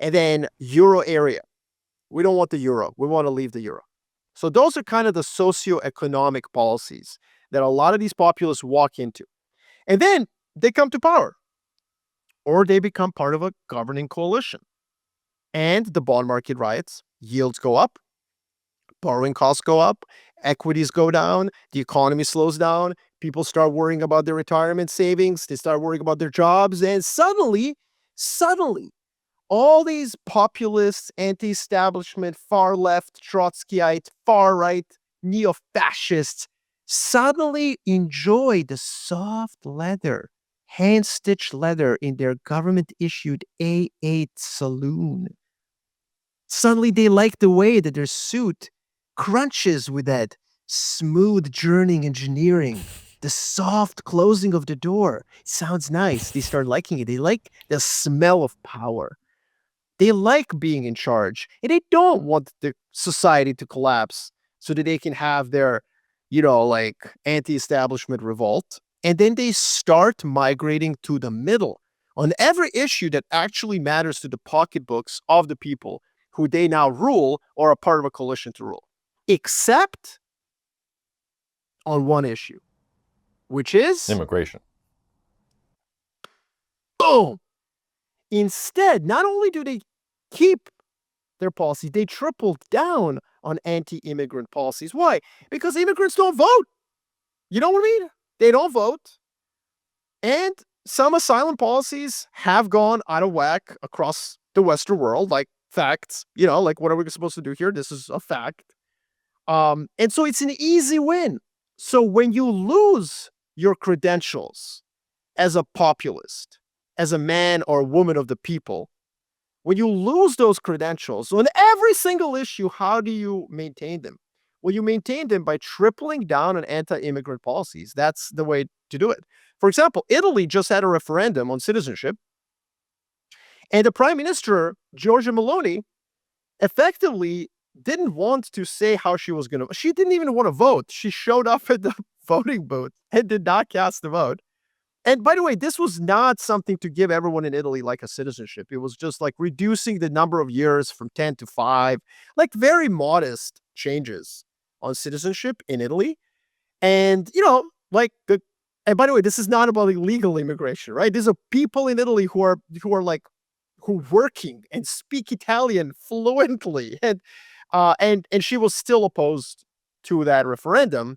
And then euro area. We don't want the euro. We want to leave the euro. So those are kind of the socioeconomic policies that a lot of these populists walk into. And then they come to power, or they become part of a governing coalition. And the bond market riots, yields go up, borrowing costs go up, equities go down, the economy slows down, people start worrying about their retirement savings, they start worrying about their jobs, and suddenly, all these populists, anti-establishment, far-left, Trotskyite, far-right, neo-fascists suddenly enjoy the soft leather, hand-stitched leather in their government-issued A8 saloon. Suddenly they like the way that their suit crunches with that smooth journeying engineering, the soft closing of the door. It sounds nice. They start liking it. They like the smell of power. They like being in charge, and they don't want the society to collapse so that they can have their, like anti-establishment revolt. And then they start migrating to the middle on every issue that actually matters to the pocketbooks of the people who they now rule or are part of a coalition to rule, except on one issue, which is immigration. Boom. Instead, not only do they keep their policy, they tripled down on anti-immigrant policies. Why? Because immigrants don't vote. You know what I mean? They don't vote. And some asylum policies have gone out of whack across the Western world, like facts, like what are we supposed to do here? This is a fact. And so it's an easy win. So when you lose your credentials as a populist, as a man or woman of the people, when you lose those credentials on every single issue, how do you maintain them? Well, you maintain them by tripling down on anti-immigrant policies. That's the way to do it. For example, Italy just had a referendum on citizenship, and the prime minister, Giorgia Maloney, effectively didn't want to say how she was going to. She didn't even want to vote. She showed up at the voting booth and did not cast the vote. And by the way, this was not something to give everyone in Italy like a citizenship. It was just like reducing the number of years from 10 to 5, like very modest changes on citizenship in Italy. And, and by the way, this is not about illegal immigration, right? These are people in Italy who are working and speak Italian fluently. And she was still opposed to that referendum.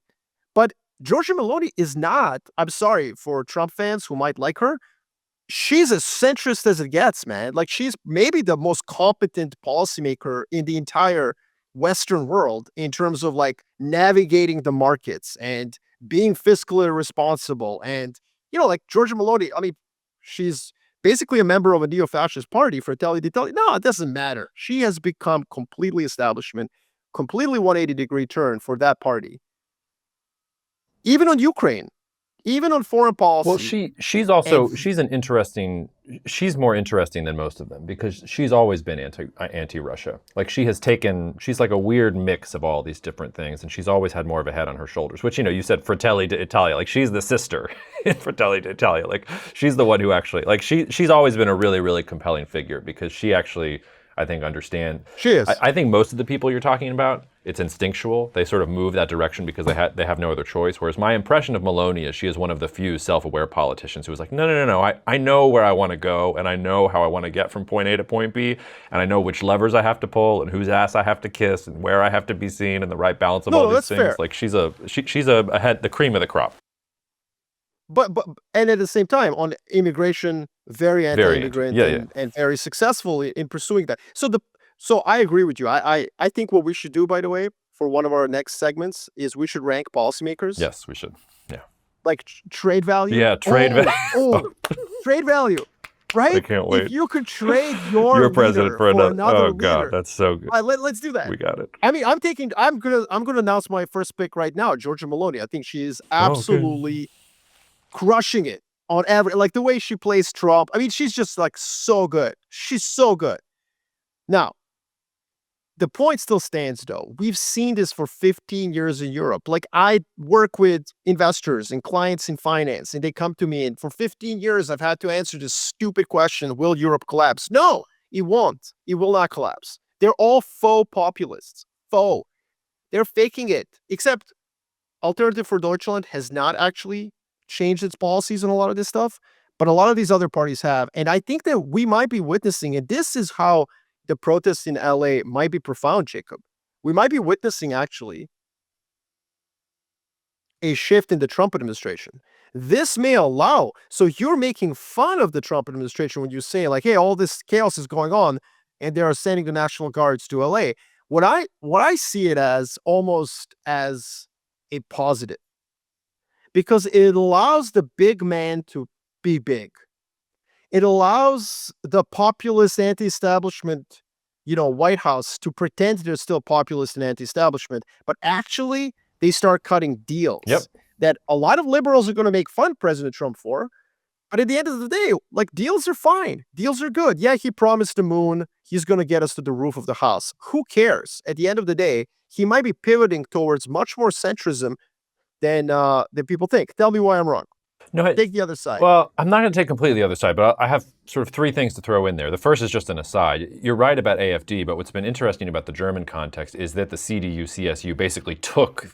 But Giorgia Maloney is not, I'm sorry for Trump fans who might like her, she's as centrist as it gets, man. Like, she's maybe the most competent policymaker in the entire Western world in terms of like navigating the markets and being fiscally responsible. And, like Giorgia Maloney, I mean, she's basically a member of a neo-fascist party, Fratelli d'Italia. No, it doesn't matter. She has become completely establishment, completely 180-degree turn for that party. Even on Ukraine, even on foreign policy. Well, she's more interesting than most of them because she's always been anti-Russia. Like she's like a weird mix of all these different things, and she's always had more of a head on her shoulders, which, you said Fratelli d'Italia, like she's the sister in Fratelli d'Italia. Like she's the one who actually, like she's always been a really, really compelling figure because she actually, I think, understand. She is. I think most of the people you're talking about, it's instinctual. They sort of move that direction because they have no other choice. Whereas my impression of Maloney is she is one of the few self-aware politicians who was like, no. I know where I want to go, and I know how I want to get from point A to point B, and I know which levers I have to pull, and whose ass I have to kiss, and where I have to be seen, and the right balance of all these things. Fair. Like she's the cream of the crop. But and at the same time, on immigration, very anti-immigrant and very successful in pursuing that. So I agree with you. I think what we should do, by the way, for one of our next segments is we should rank policymakers. Yes, we should. Yeah. Like trade value. Yeah, trade value. Trade value. Right? I can't wait. If you could trade your president for another leader. God, that's so good. Let's do that. We got it. I mean, I'm gonna announce my first pick right now, Giorgia Maloney. I think she is absolutely crushing it on like the way she plays Trump. I mean, she's just like so good. She's so good. Now, the point still stands though. We've seen this for 15 years in Europe. Like, I work with investors and clients in finance, and they come to me, and for 15 years I've had to answer this stupid question, will Europe collapse? No, It won't. It will not collapse. They're all faux populists. Faux. They're faking it. Except Alternative for Deutschland has not actually changed its policies on a lot of this stuff, but a lot of these other parties have. And I think that we might be witnessing, and this is how the protests in LA might be profound, Jacob. We might be witnessing actually a shift in the Trump administration. This may allow, so you're making fun of the Trump administration when you say like, hey, all this chaos is going on and they are sending the National Guards to LA. What I see it as almost as a positive, because it allows the big man to be big. It allows the populist anti-establishment, White House to pretend they're still populist and anti-establishment, but actually they start cutting deals Yep. that a lot of liberals are going to make fun of President Trump for. But at the end of the day, like, deals are fine. Deals are good. Yeah, he promised the moon. He's going to get us to the roof of the house. Who cares? At the end of the day, he might be pivoting towards much more centrism than people think. Tell me why I'm wrong. No, Take the other side. Well, I'm not going to take completely the other side, but I have sort of three things to throw in there. The first is just an aside. You're right about AfD, but what's been interesting about the German context is that the CDU, CSU basically took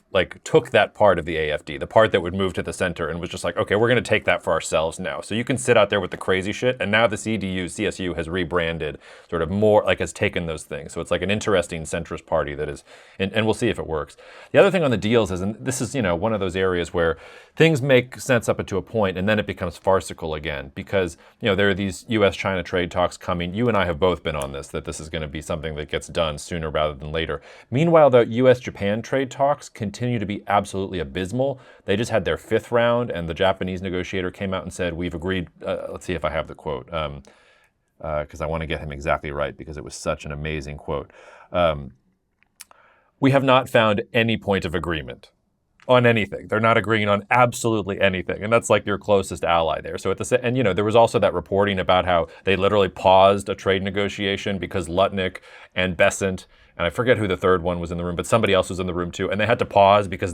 that part of the AfD, the part that would move to the center, and was just like, okay, we're going to take that for ourselves now. So you can sit out there with the crazy shit, and now the CDU, CSU has rebranded sort of more, like has taken those things. So it's like an interesting centrist party that is, and we'll see if it works. The other thing on the deals is, and this is, one of those areas where things make sense up to a point, and then it becomes farcical again, because there are these U.S.-China trade talks coming. You and I have both been on this, that this is going to be something that gets done sooner rather than later. Meanwhile, the U.S.-Japan trade talks continue to be absolutely abysmal. They just had their fifth round, and the Japanese negotiator came out and said, we've agreed, let's see if I have the quote, because I want to get him exactly right, because it was such an amazing quote. We have not found any point of agreement on anything. They're not agreeing on absolutely anything. And that's like your closest ally there. So there was also that reporting about how they literally paused a trade negotiation because Lutnick and Bessent, and I forget who the third one was in the room, but somebody else was in the room too. And they had to pause because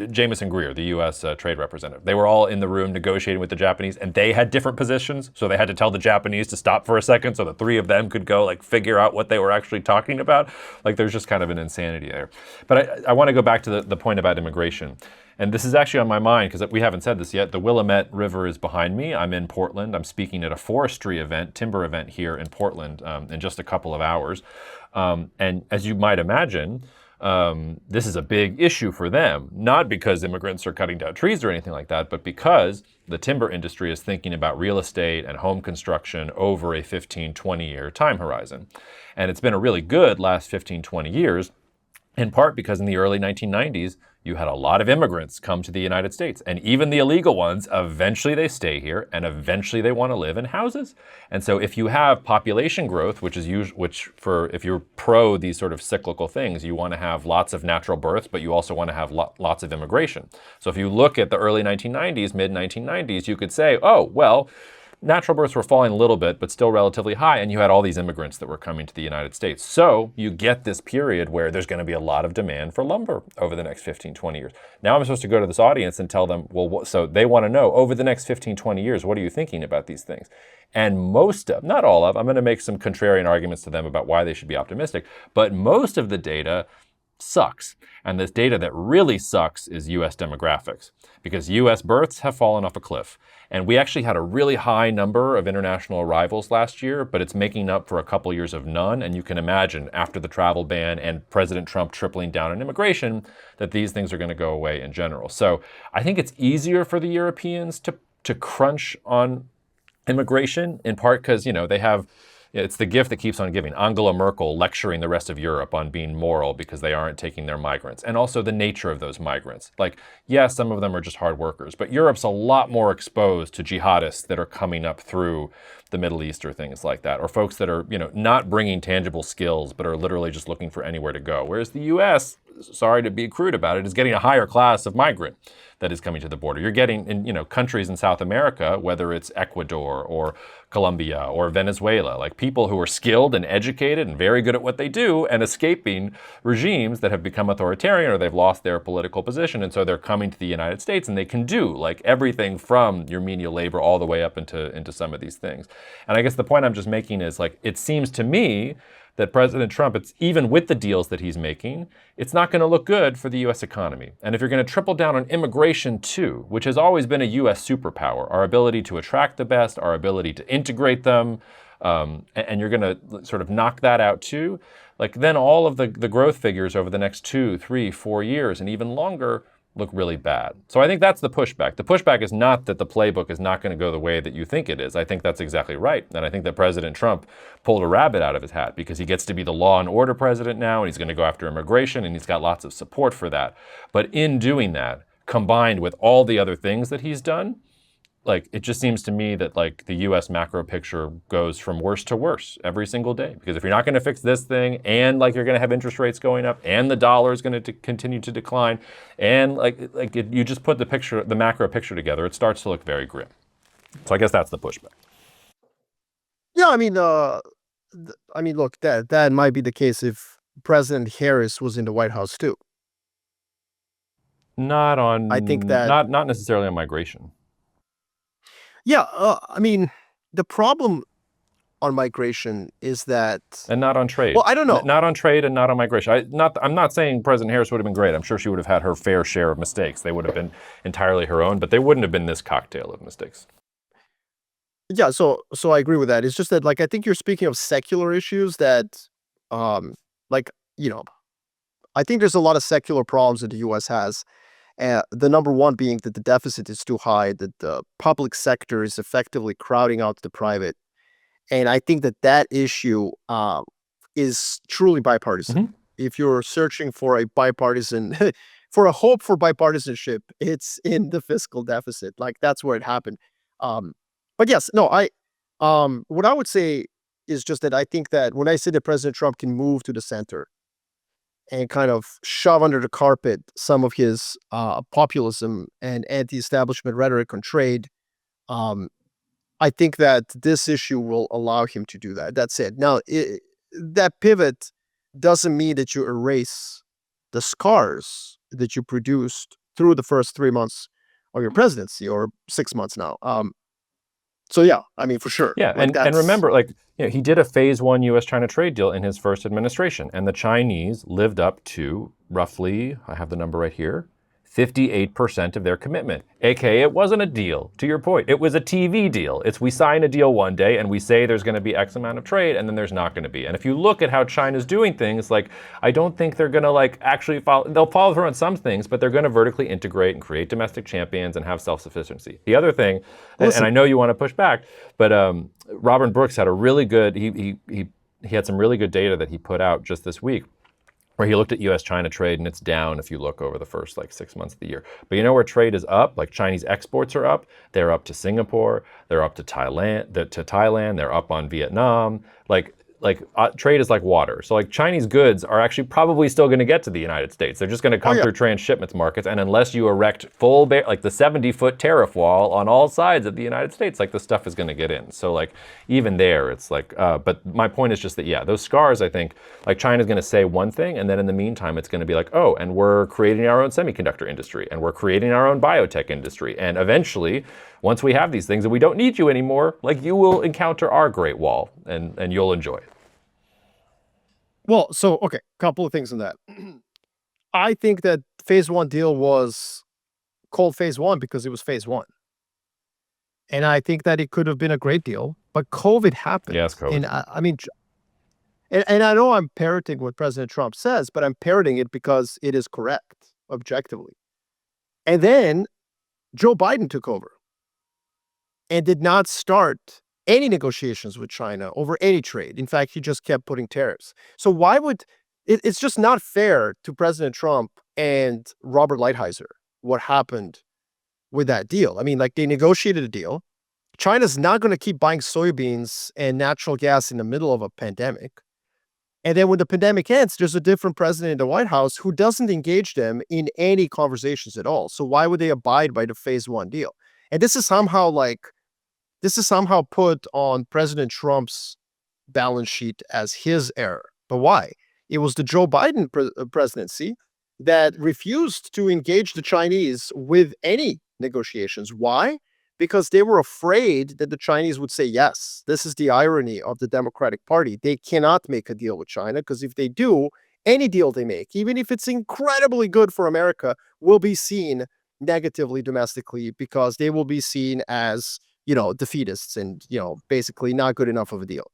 Jamison Greer, the U.S. Trade representative, they were all in the room negotiating with the Japanese, and they had different positions. So they had to tell the Japanese to stop for a second so the three of them could go figure out what they were actually talking about. There's just kind of an insanity there. But I want to go back to the point about immigration. And this is actually on my mind because we haven't said this yet. The Willamette River is behind me. I'm in Portland. I'm speaking at a forestry event, timber event here in Portland in just a couple of hours. And as you might imagine, this is a big issue for them, not because immigrants are cutting down trees or anything like that, but because the timber industry is thinking about real estate and home construction over a 15, 20-year time horizon. And it's been a really good last 15, 20 years, in part because in the early 1990s, you had a lot of immigrants come to the United States, and even the illegal ones, eventually they stay here, and eventually they want to live in houses. And so if you have population growth, if you're pro these sort of cyclical things, you want to have lots of natural births, but you also want to have lots of immigration. So if you look at the early 1990s, mid-1990s, you could say, oh, well, natural births were falling a little bit, but still relatively high, and you had all these immigrants that were coming to the United States. So you get this period where there's going to be a lot of demand for lumber over the next 15, 20 years. Now I'm supposed to go to this audience and tell them, well, so they want to know, over the next 15, 20 years, what are you thinking about these things? And not all of, I'm going to make some contrarian arguments to them about why they should be optimistic, but most of the data sucks. And this data that really sucks is U.S. demographics, because U.S. births have fallen off a cliff. And we actually had a really high number of international arrivals last year, but it's making up for a couple years of none. And you can imagine after the travel ban and President Trump tripling down on immigration, that these things are going to go away in general. So I think it's easier for the Europeans to crunch on immigration, in part because, they have, it's the gift that keeps on giving. Angela Merkel lecturing the rest of Europe on being moral because they aren't taking their migrants. And also the nature of those migrants. Yes, some of them are just hard workers, but Europe's a lot more exposed to jihadists that are coming up through the Middle East or things like that, or folks that are, not bringing tangible skills, but are literally just looking for anywhere to go. Whereas the US, sorry to be crude about it, is getting a higher class of migrant that is coming to the border. You're getting in countries in South America, whether it's Ecuador or Colombia or Venezuela, like people who are skilled and educated and very good at what they do and escaping regimes that have become authoritarian or they've lost their political position. And so they're coming to the United States and they can do like everything from your menial labor all the way up into some of these things. And I guess the point I'm just making is like, it seems to me that President Trump, it's even with the deals that he's making, it's not going to look good for the U.S. economy. And if you're going to triple down on immigration too, which has always been a U.S. superpower, our ability to attract the best, our ability to integrate them, and you're going to sort of knock that out too, like then all of the growth figures over the next 2, 3, 4 years and even longer look really bad. So I think that's the pushback. The pushback is not that the playbook is not going to go the way that you think it is. I think that's exactly right. And I think that President Trump pulled a rabbit out of his hat because he gets to be the law and order president now, and he's going to go after immigration, and he's got lots of support for that. But in doing that, combined with all the other things that he's done, like it just seems to me that like the U.S. macro picture goes from worse to worse every single day. Because if you're not going to fix this thing, and like you're going to have interest rates going up, and the dollar is going to continue to decline, and you just put the macro picture together, it starts to look very grim. So I guess that's the pushback. Yeah, I mean, look, that might be the case if President Harris was in the White House too. I think that not necessarily on migration. Yeah, I mean, the problem on migration is that... And not on trade. Well, I don't know. Not on trade and not on migration. I'm not saying President Harris would have been great. I'm sure she would have had her fair share of mistakes. They would have been entirely her own, but they wouldn't have been this cocktail of mistakes. Yeah, so I agree with that. It's just that, like, I think you're speaking of secular issues that, I think there's a lot of secular problems that the U.S. has. The number one being that the deficit is too high, that the public sector is effectively crowding out the private. And I think that issue is truly bipartisan. Mm-hmm. If you're searching for a bipartisan, for a hope for bipartisanship, it's in the fiscal deficit. Like that's where it happened. But yes, no, what I would say is just that I think that when I say that President Trump can move to the center and kind of shove under the carpet some of his populism and anti-establishment rhetoric on trade, I think that this issue will allow him to do that. That's it. Now, that pivot doesn't mean that you erase the scars that you produced through the first 3 months of your presidency, or 6 months now. So yeah, I mean, for sure. Yeah, like and remember, he did a phase 1 U.S.-China trade deal in his first administration, and the Chinese lived up to roughly, I have the number right here, 58% of their commitment. AKA, it wasn't a deal, to your point. It was a TV deal. We sign a deal one day and we say there's going to be X amount of trade, and then there's not going to be. And if you look at how China's doing things, I don't think they're going to actually follow. They'll follow through on some things, but they're going to vertically integrate and create domestic champions and have self-sufficiency. The other thing, and I know you want to push back, but Robert Brooks had a really good, he had some really good data that he put out just this week, where he looked at U.S.-China trade, and it's down if you look over the first 6 months of the year. But you know where trade is up? Chinese exports are up. They're up to Singapore. They're up to Thailand. They're up on Vietnam. Trade is like water. So Chinese goods are actually probably still going to get to the United States. They're just going to come through transshipments markets. And unless you erect full, the 70-foot tariff wall on all sides of the United States, the stuff is going to get in. So even there, it's but my point is just that, yeah, those scars, I think, China's going to say one thing. And then in the meantime, it's going to be oh, and we're creating our own semiconductor industry, and we're creating our own biotech industry. And eventually, once we have these things and we don't need you anymore, you will encounter our Great Wall and you'll enjoy it. Well, so, okay, couple of things on that. I think that phase 1 deal was called phase 1 because it was phase 1. And I think that it could have been a great deal, but COVID happened. Yes, COVID. And I mean, and I know I'm parroting what President Trump says, but I'm parroting it because it is correct, objectively. And then Joe Biden took over and did not start any negotiations with China over any trade. In fact, he just kept putting tariffs. So why would it's just not fair to President Trump and Robert Lighthizer what happened with that deal. I mean, they negotiated a deal. China's not going to keep buying soybeans and natural gas in the middle of a pandemic. And then when the pandemic ends, there's a different president in the White House who doesn't engage them in any conversations at all. So why would they abide by the phase one deal? And this is somehow put on President Trump's balance sheet as his error. But why? It was the Joe Biden presidency that refused to engage the Chinese with any negotiations. Why? Because they were afraid that the Chinese would say yes. This is the irony of the Democratic Party. They cannot make a deal with China because if they do, any deal they make, even if it's incredibly good for America, will be seen negatively domestically because they will be seen as, defeatists and, basically not good enough of a deal.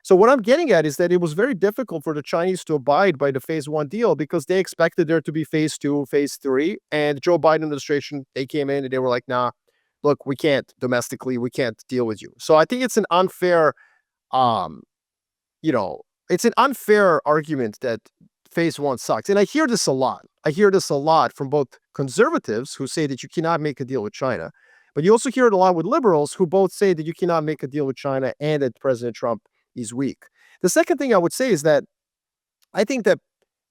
So what I'm getting at is that it was very difficult for the Chinese to abide by the phase one deal because they expected there to be phase two, phase three, and Joe Biden administration, they came in and they were like, nah, look, we can't domestically, we can't deal with you. So I think it's an unfair, it's an unfair argument that phase one sucks. And I hear this a lot. I hear this a lot from both conservatives who say that you cannot make a deal with China, but you also hear it a lot with liberals who both say that you cannot make a deal with China and that President Trump is weak. The second thing I would say is that I think that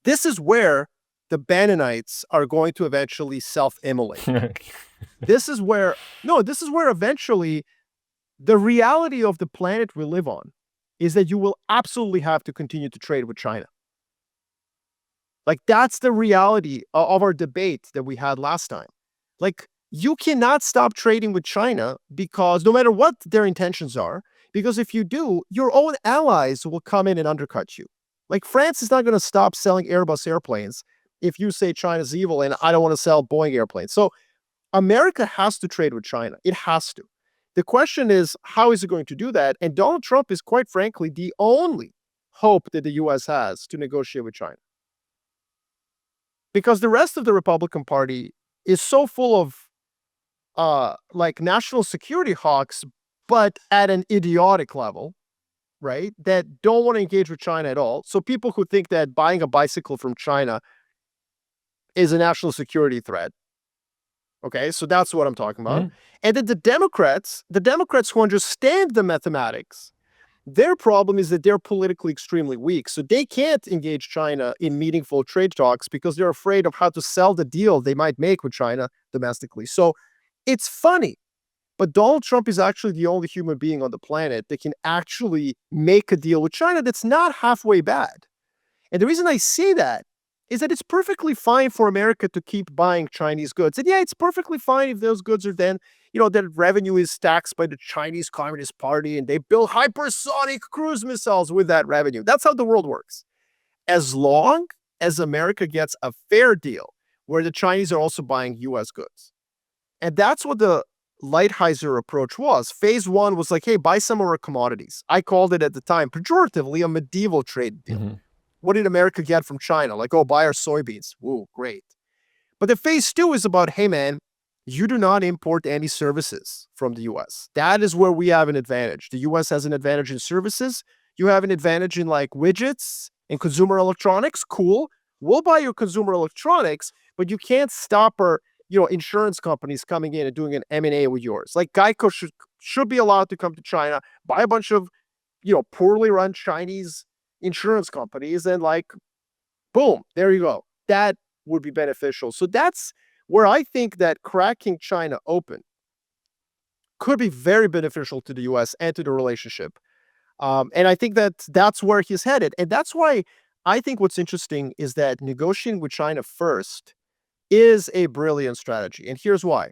this is where the Bannonites are going to eventually self-immolate. This is where eventually the reality of the planet we live on is that you will absolutely have to continue to trade with China. Like, that's the reality of our debate that we had last time. Like, you cannot stop trading with China because no matter what their intentions are, because if you do, your own allies will come in and undercut you. Like, France is not going to stop selling Airbus airplanes if you say China's evil and I don't want to sell Boeing airplanes. So America has to trade with China. It has to. The question is, how is it going to do that? And Donald Trump is, quite frankly, the only hope that the U.S. has to negotiate with China. Because the rest of the Republican Party is so full of national security hawks, but at an idiotic level, right? That don't want to engage with China at all. So people who think that buying a bicycle from China is a national security threat. Okay, so that's what I'm talking about. Mm-hmm. And then the Democrats who understand the mathematics, their problem is that they're politically extremely weak. So they can't engage China in meaningful trade talks because they're afraid of how to sell the deal they might make with China domestically. So it's funny, but Donald Trump is actually the only human being on the planet that can actually make a deal with China that's not halfway bad. And the reason I say that is that it's perfectly fine for America to keep buying Chinese goods. And yeah, it's perfectly fine if those goods are then, that revenue is taxed by the Chinese Communist Party and they build hypersonic cruise missiles with that revenue. That's how the world works. As long as America gets a fair deal where the Chinese are also buying US goods. And that's what the Lighthizer approach was. Phase one was like, hey, buy some of our commodities. I called it at the time pejoratively a medieval trade deal. Mm-hmm. What did America get from China? Like, oh, buy our soybeans. Woo, great. But the phase two is about, hey, man, you do not import any services from the US. That is where we have an advantage. The US has an advantage in services. You have an advantage in widgets and consumer electronics. Cool. We'll buy your consumer electronics, but you can't stop our, insurance companies coming in and doing an M&A with yours. Like Geico should be allowed to come to China, buy a bunch of, poorly run Chinese insurance companies and boom, there you go. That would be beneficial. So that's where I think that cracking China open could be very beneficial to the US and to the relationship. And I think that that's where he's headed. And that's why I think what's interesting is that negotiating with China first is a brilliant strategy. And here's why.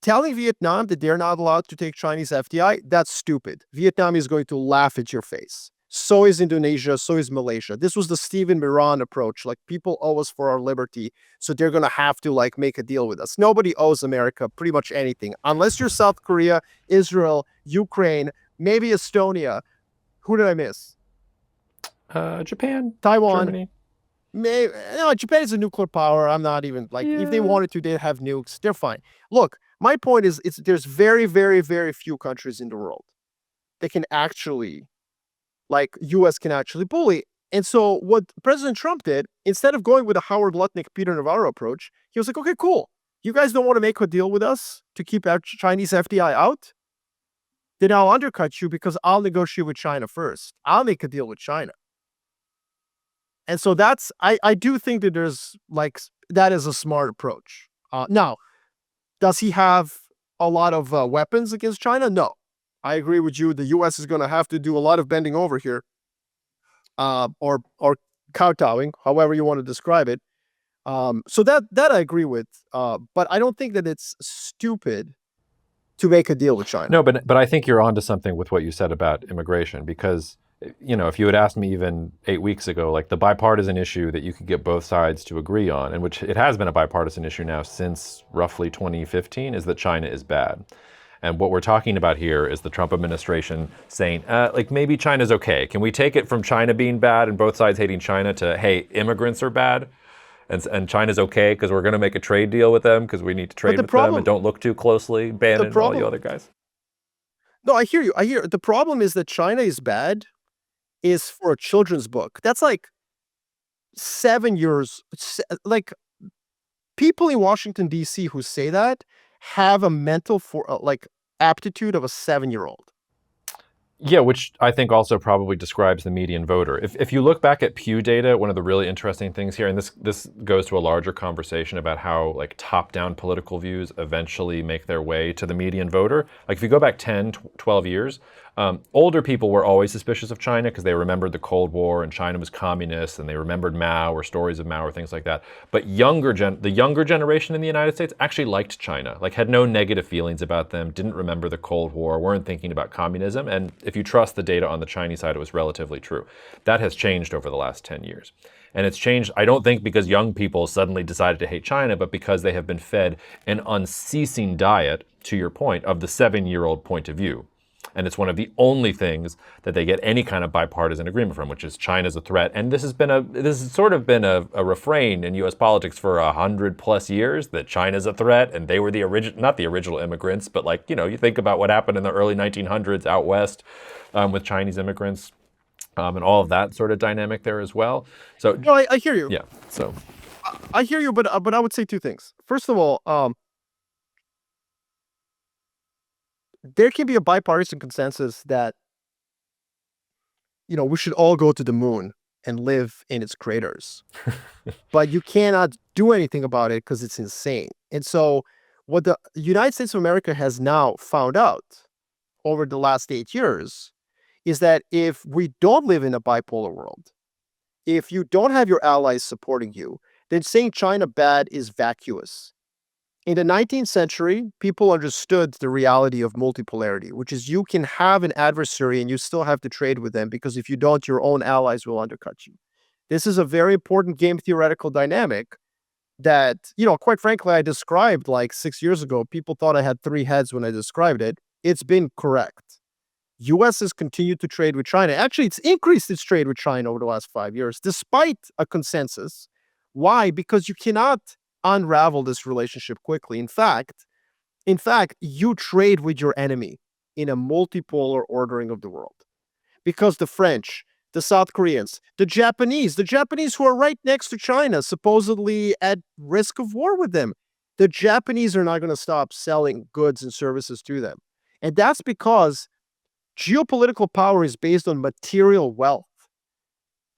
Telling Vietnam that they're not allowed to take Chinese FDI, that's stupid. Vietnam is going to laugh at your face. So is Indonesia, so is Malaysia. This was the Stephen Miran approach. Like, people owe us for our liberty, so they're going to have to make a deal with us. Nobody owes America pretty much anything. Unless you're South Korea, Israel, Ukraine, maybe Estonia. Who did I miss? Japan. Taiwan. Germany. Japan is a nuclear power. I'm not even if they wanted to, they'd have nukes. They're fine. Look, my point is, there's very, very, very few countries in the world that can actually, U.S. can actually bully. And so what President Trump did, instead of going with the Howard Lutnick, Peter Navarro approach, he was like, okay, cool. You guys don't want to make a deal with us to keep our Chinese FDI out? Then I'll undercut you because I'll negotiate with China first. I'll make a deal with China. And so I do think that that is a smart approach. Now, does he have a lot of weapons against China? No. I agree with you. The U.S. is going to have to do a lot of bending over here, or kowtowing, however you want to describe it. So that I agree with. But I don't think that it's stupid to make a deal with China. No, but I think you're onto something with what you said about immigration, because if you had asked me even 8 weeks ago, like the bipartisan issue that you could get both sides to agree on, and which it has been a bipartisan issue now since roughly 2015, is that China is bad. And what we're talking about here is the Trump administration saying, like, maybe China's okay. Can we take it from China being bad and both sides hating China to, hey, immigrants are bad? And China's okay because we're going to make a trade deal with them because we need to trade with them and don't look too closely, Bannon and all you other guys. No, I hear you. The problem is that China is bad is for a children's book. That's like 7 years. Like, people in Washington, D.C. who say that have a mental aptitude of a 7-year-old. Yeah, which I think also probably describes the median voter. If you look back at Pew data, one of the really interesting things here, and this goes to a larger conversation about how like top-down political views eventually make their way to the median voter. Like if you go back 10, 12 years, older people were always suspicious of China because they remembered the Cold War and China was communist and they remembered Mao or stories of Mao or things like that. But the younger generation in the United States actually liked China, like had no negative feelings about them, didn't remember the Cold War, weren't thinking about communism. And if you trust the data on the Chinese side, it was relatively true. That has changed over the last 10 years. And it's changed, I don't think because young people suddenly decided to hate China, but because they have been fed an unceasing diet, to your point, of the 7-year-old point of view. And it's one of the only things that they get any kind of bipartisan agreement from, which is China's a threat. And this has sort of been a refrain in U.S. politics for 100+ years, that China's a threat, and they were the original, not the original immigrants, but like, you think about what happened in the early 1900s out west with Chinese immigrants, and all of that sort of dynamic there as well. So no, I hear you. Yeah. So I hear you, but I would say two things. First of all, there can be a bipartisan consensus that, we should all go to the moon and live in its craters. But you cannot do anything about it because it's insane. And so what the United States of America has now found out over the last 8 years is that if we don't live in a bipolar world, if you don't have your allies supporting you, then saying China bad is vacuous. In the 19th century, people understood the reality of multipolarity, which is you can have an adversary and you still have to trade with them, because if you don't, your own allies will undercut you. This is a very important game theoretical dynamic that, quite frankly, I described like 6 years ago. People thought I had 3 heads when I described it. It's been correct. U.S. has continued to trade with China. Actually, it's increased its trade with China over the last 5 years, despite a consensus. Why? Because you cannot unravel this relationship quickly. In fact, you trade with your enemy in a multipolar ordering of the world. Because the French, the South Koreans, the Japanese who are right next to China, supposedly at risk of war with them, the Japanese are not going to stop selling goods and services to them. And that's because geopolitical power is based on material wealth.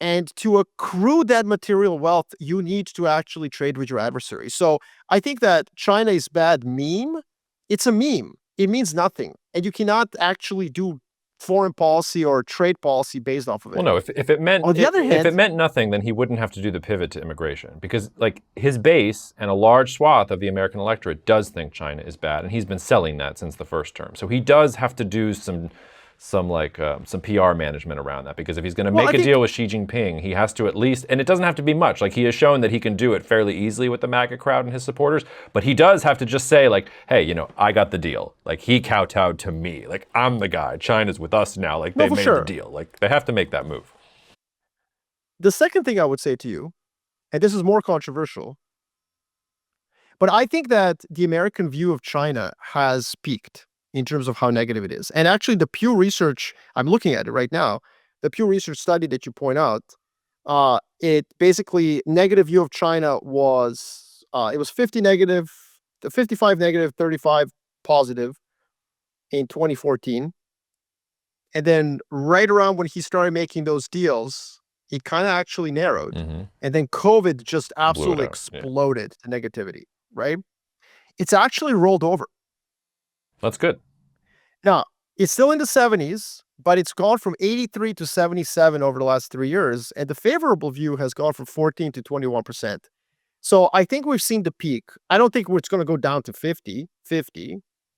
And to accrue that material wealth, you need to actually trade with your adversary. So I think that China is bad meme. It's a meme. It means nothing. And you cannot actually do foreign policy or trade policy based off of it. Well, no, if it meant, on the other hand, if it meant nothing, then he wouldn't have to do the pivot to immigration, because like his base and a large swath of the American electorate does think China is bad. And he's been selling that since the first term. So he does have to do some PR management around that, because if he's going to make a deal with Xi Jinping, he has to at least, and it doesn't have to be much, like he has shown that he can do it fairly easily with the MAGA crowd and his supporters, but he does have to just say like, hey, I got the deal. Like he kowtowed to me. Like I'm the guy. China's with us now. Like they made the deal. Like they have to make that move. The second thing I would say to you, and this is more controversial, but I think that the American view of China has peaked in terms of how negative it is. And actually the Pew Research, I'm looking at it right now, the Pew Research study that you point out, it basically, negative view of China was, it was 50 negative, 55 negative, 35 positive in 2014. And then right around when he started making those deals, It kind of actually narrowed. Mm-hmm. And then COVID just Blew it absolutely out. Yeah. exploded the negativity, right? It's actually rolled over. That's good. Now, it's still in the 70s, but it's gone from 83 to 77 over the last 3 years, and the favorable view has gone from 14 to 21%. So I think we've seen the peak. I don't think it's going to go down to 50,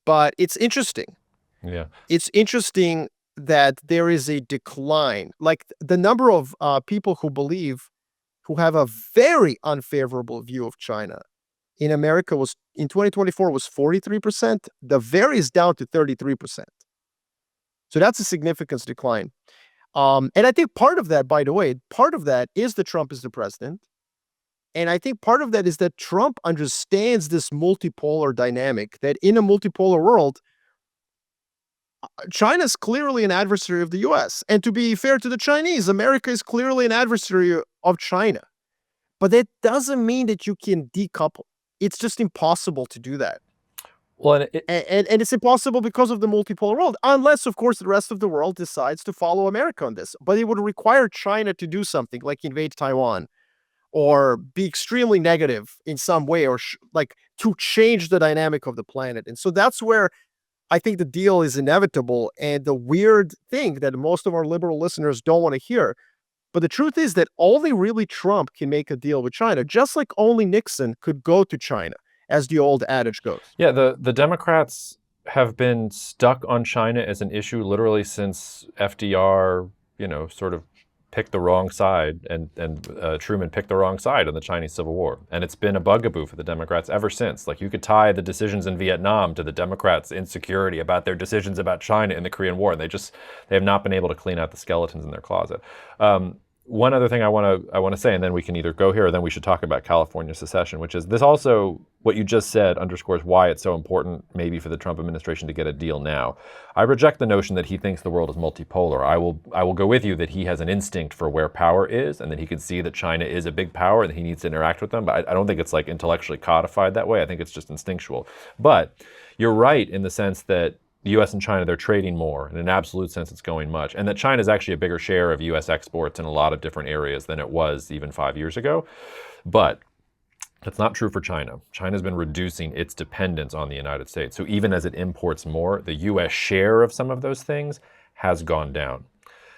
but it's interesting. Yeah. It's interesting that there is a decline. Like the number of people who have a very unfavorable view of China in America was in 2024 was 43%. The very is down to 33%. So that's a significant decline. And I think part of that, by the way, part of that is that Trump is the president. And I think part of that is that Trump understands this multipolar dynamic, that in a multipolar world, China is clearly an adversary of the US. And to be fair to the Chinese, America is clearly an adversary of China. But that doesn't mean that you can decouple. It's just impossible to do that. Well, and it's impossible because of the multipolar world, unless, of course, the rest of the world decides to follow America on this. But it would require China to do something like invade Taiwan or be extremely negative in some way, or like to change the dynamic of the planet. And so that's where I think the deal is inevitable. And the weird thing that most of our liberal listeners don't want to hear, but the truth is that only really Trump can make a deal with China, just like only Nixon could go to China, as the old adage goes. Yeah, the Democrats have been stuck on China as an issue literally since FDR, sort of picked the wrong side, and Truman picked the wrong side in the Chinese Civil War. And it's been a bugaboo for the Democrats ever since. Like, you could tie the decisions in Vietnam to the Democrats' insecurity about their decisions about China in the Korean War, and they have not been able to clean out the skeletons in their closet. One other thing I want to say, and then we can either go here or then we should talk about California secession, which is this also, what you just said underscores why it's so important maybe for the Trump administration to get a deal now. I reject the notion that he thinks the world is multipolar. I will go with you that he has an instinct for where power is and that he can see that China is a big power and he needs to interact with them. But I don't think it's like intellectually codified that way. I think it's just instinctual. But you're right in the sense that the U.S. and China, they're trading more. In an absolute sense, it's going much. And that China is actually a bigger share of U.S. exports in a lot of different areas than it was even 5 years ago. But that's not true for China. China's been reducing its dependence on the United States. So even as it imports more, the U.S. share of some of those things has gone down.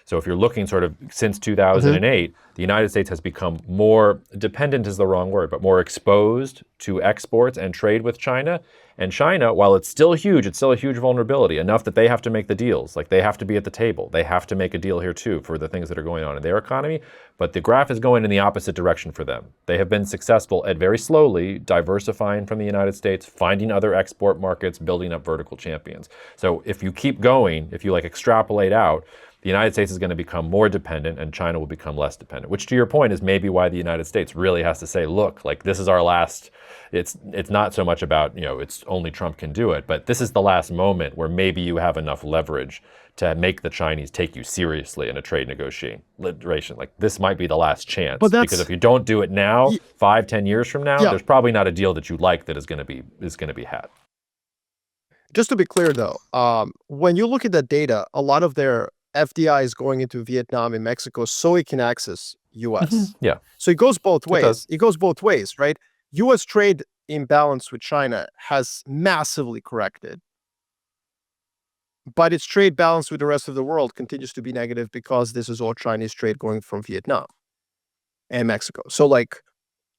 So if you're looking sort of since 2008, the United States has become more, dependent is the wrong word, but more exposed to exports and trade with China. And China, while it's still huge, it's still a huge vulnerability, enough that they have to make the deals. Like, they have to be at the table. They have to make a deal here too for the things that are going on in their economy. But the graph is going in the opposite direction for them. They have been successful at very slowly diversifying from the United States, finding other export markets, building up vertical champions. So if you keep going, if you extrapolate out, the United States is going to become more dependent and China will become less dependent, which, to your point, is maybe why the United States really has to say, look, like, this is our last, it's not so much about, it's only Trump can do it, but this is the last moment where maybe you have enough leverage to make the Chinese take you seriously in a trade negotiation. Like, this might be the last chance, because if you don't do it now, 5-10 years from now, there's probably not a deal that you like that is going to be had. Just to be clear, though, when you look at that data, a lot of their FDI is going into Vietnam and Mexico so it can access US. Yeah. So it goes both ways. It goes both ways, right? US trade imbalance with China has massively corrected. But its trade balance with the rest of the world continues to be negative because this is all Chinese trade going from Vietnam and Mexico. So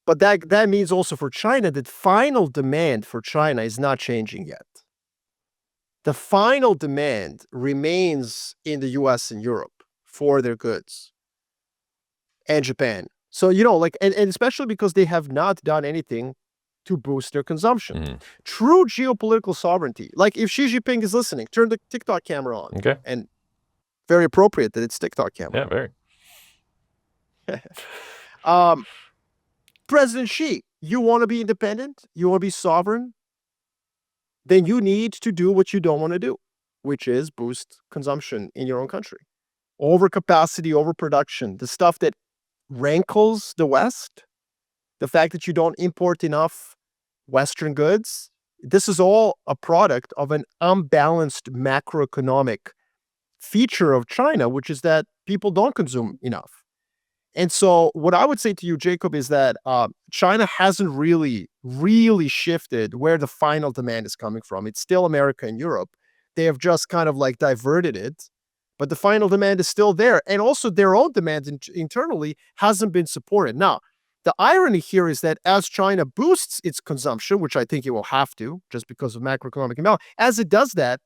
but that means also for China that final demand for China is not changing yet. The final demand remains in the US and Europe for their goods and Japan. So, and especially because they have not done anything to boost their consumption. Mm-hmm. True geopolitical sovereignty. Like, if Xi Jinping is listening, turn the TikTok camera on. Okay. And very appropriate that it's TikTok camera. Yeah, very. President Xi, you want to be independent? You want to be sovereign? Then you need to do what you don't want to do, which is boost consumption in your own country. Overcapacity, overproduction, the stuff that rankles the West, the fact that you don't import enough Western goods, this is all a product of an unbalanced macroeconomic feature of China, which is that people don't consume enough. And so what I would say to you, Jacob, is that China hasn't really shifted where the final demand is coming from. It's still America and Europe. They have just kind of like diverted it, but the final demand is still there. And also their own demand internally hasn't been supported. Now, the irony here is that as China boosts its consumption, which I think it will have to just because of macroeconomic imbalance, as it does that,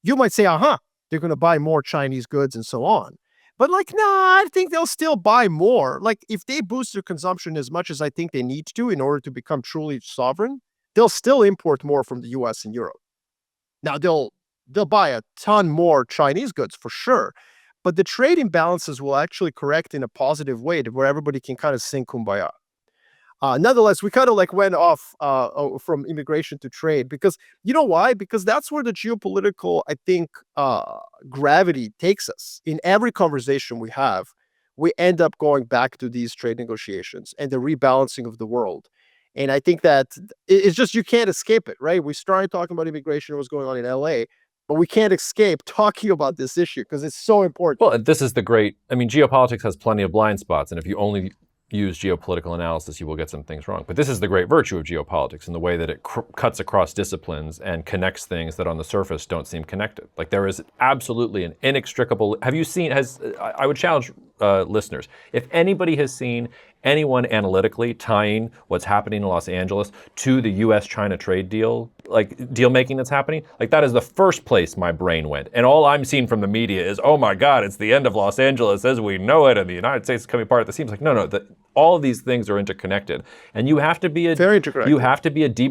you might say, they're going to buy more Chinese goods and so on. But like, nah, I think they'll still buy more. Like, if they boost their consumption as much as I think they need to in order to become truly sovereign, they'll still import more from the US and Europe. Now, they'll buy a ton more Chinese goods for sure, but the trade imbalances will actually correct in a positive way to where everybody can kind of sing kumbaya. Nonetheless, we kind of like went off from immigration to trade because you know why? Because that's where the geopolitical, I think, gravity takes us. In every conversation we have, we end up going back to these trade negotiations and the rebalancing of the world. And I think that it's just you can't escape it, right? We started talking about immigration and what's going on in LA, but we can't escape talking about this issue because it's so important. Well, this is the great, I mean, geopolitics has plenty of blind spots, and if you only use geopolitical analysis, you will get some things wrong. But this is the great virtue of geopolitics in the way that it cuts across disciplines and connects things that on the surface don't seem connected. Like there is absolutely an inextricable, have you seen, I would challenge listeners, if anybody has seen anyone analytically tying what's happening in Los Angeles to the US-China trade deal, like deal making that's happening, like that is the first place my brain went. And all I'm seeing from the media is, oh my God, it's the end of Los Angeles as we know it, and the United States is coming apart. That seems like, no, all of these things are interconnected. And you have to be a deep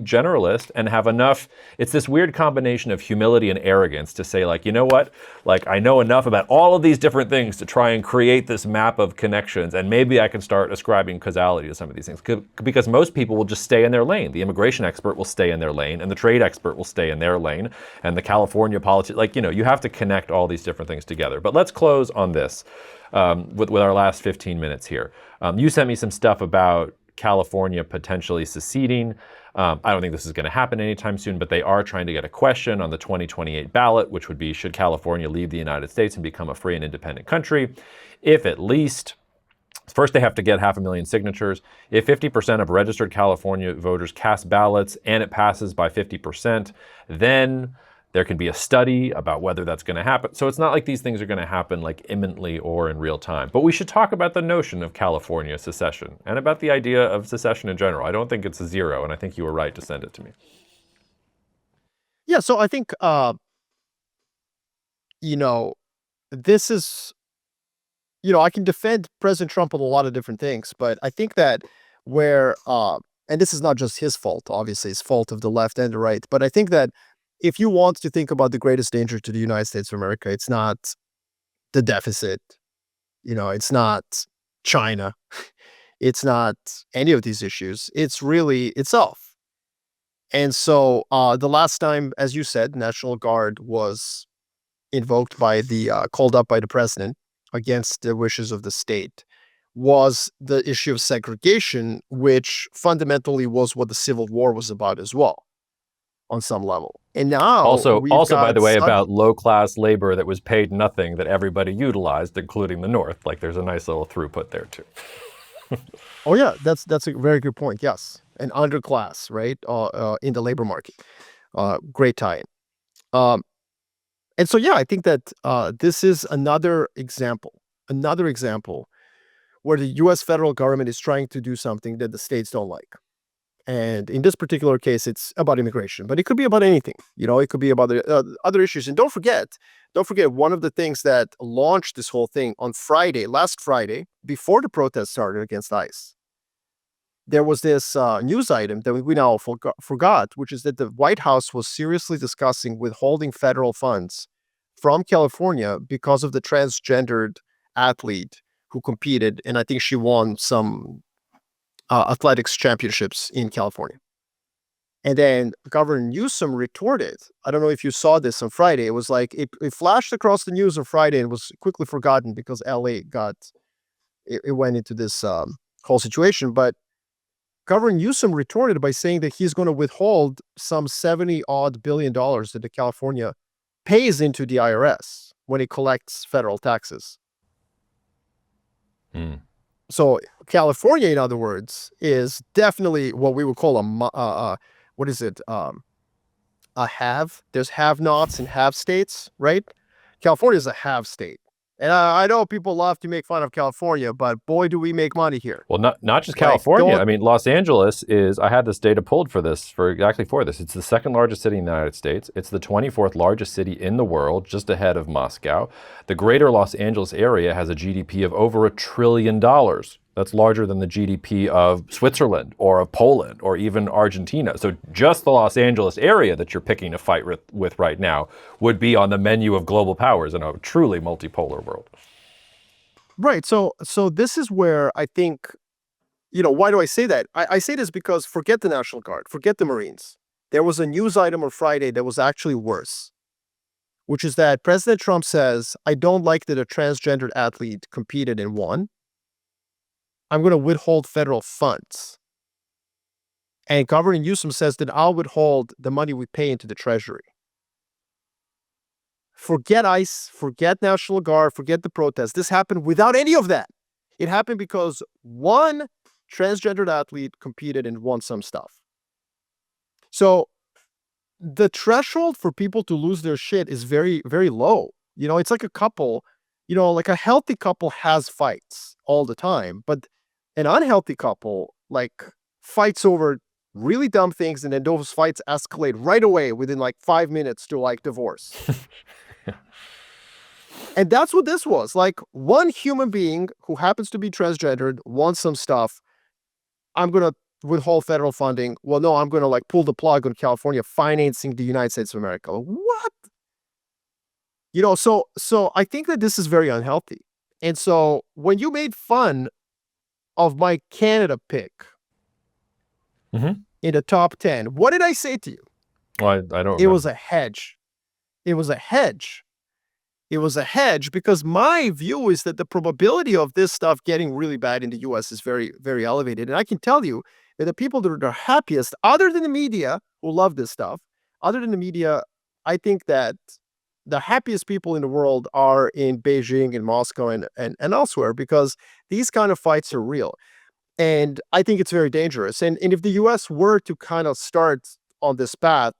generalist and have enough, it's this weird combination of humility and arrogance to say like, you know what, like I know enough about all of these different things to try and create this map of connections, and maybe I can start ascribing causality to some of these things. Because most people will just stay in their lane. The immigration expert will stay in their lane, and the trade expert will stay in their lane, and the California politics, like, you have to connect all these different things together. But let's close on this with our last 15 minutes here. You sent me some stuff about California potentially seceding. I don't think this is going to happen anytime soon, but they are trying to get a question on the 2028 ballot, which would be, should California leave the United States and become a free and independent country? If at least, first they have to get 500,000 signatures. If 50% of registered California voters cast ballots and it passes by 50%, then there can be a study about whether that's going to happen. So it's not like these things are going to happen like imminently or in real time. But we should talk about the notion of California secession and about the idea of secession in general. I don't think it's a zero, and I think you were right to send it to me. Yeah, so I think, this is, I can defend President Trump on a lot of different things, but I think that where, and this is not just his fault, obviously, it's fault of the left and the right, but I think that if you want to think about the greatest danger to the United States of America, it's not the deficit, it's not China, it's not any of these issues, it's really itself. And so the last time, as you said, National Guard was invoked by called up by the president against the wishes of the state was the issue of segregation, which fundamentally was what the Civil War was about as well, on some level. And now also by the way, about low-class labor that was paid nothing that everybody utilized, including the North. Like there's a nice little throughput there too. Oh yeah, that's a very good point. Yes, an underclass, right, in the labor market. Great tie-in. And so yeah, I think that this is another example where the U.S. federal government is trying to do something that the states don't like. And in this particular case, it's about immigration, but it could be about anything. It could be about other issues. And don't forget, one of the things that launched this whole thing on last Friday, before the protest started against ICE, there was this news item that we now forgot, which is that the White House was seriously discussing withholding federal funds from California because of the transgendered athlete who competed, and I think she won some athletics championships in California. And then Governor Newsom retorted. I don't know if you saw this on Friday. It was like it flashed across the news on Friday and was quickly forgotten because LA it went into this whole situation. But Governor Newsom retorted by saying that he's going to withhold some $70-odd billion that the California pays into the IRS when it collects federal taxes. So California, in other words, is definitely what we would call what is it? A have. There's have-nots and have states, right? California is a have state. And I know people love to make fun of California, but boy, do we make money here. Well, not just Like, California. don't I mean, Los Angeles is, I had this data pulled for this, for this. It's the second largest city in the United States. It's the 24th largest city in the world, just ahead of Moscow. The greater Los Angeles area has a GDP of over $1 trillion. That's larger than the GDP of Switzerland or of Poland or even Argentina. So just the Los Angeles area that you're picking a fight with right now would be on the menu of global powers in a truly multipolar world. Right. So this is where I think, why do I say that? I say this because forget the National Guard, forget the Marines. There was a news item on Friday that was actually worse, which is that President Trump says, I don't like that a transgendered athlete competed and won. I'm going to withhold federal funds. And Governor Newsom says that I'll withhold the money we pay into the Treasury. Forget ICE, forget National Guard, forget the protests. This happened without any of that. It happened because one transgendered athlete competed and won some stuff. So the threshold for people to lose their shit is very, very low. It's like a couple, like a healthy couple has fights all the time, but an unhealthy couple fights over really dumb things, and then those fights escalate right away within 5 minutes to divorce. And that's what this was. One human being who happens to be transgendered wants some stuff. I'm going to withhold federal funding. Well, no, I'm going to pull the plug on California financing the United States of America. What? So I think that this is very unhealthy. And so when you made fun of my Canada pick in the top 10, what did I say to you? Well, I don't remember. It was a hedge. It was a hedge. It was a hedge because my view is that the probability of this stuff getting really bad in the US is very, very elevated. And I can tell you that the people that are happiest, other than the media who love this stuff, other than the media, I think that the happiest people in the world are in Beijing and Moscow and elsewhere, because these kind of fights are real. And I think it's very dangerous. And if the US were to kind of start on this path,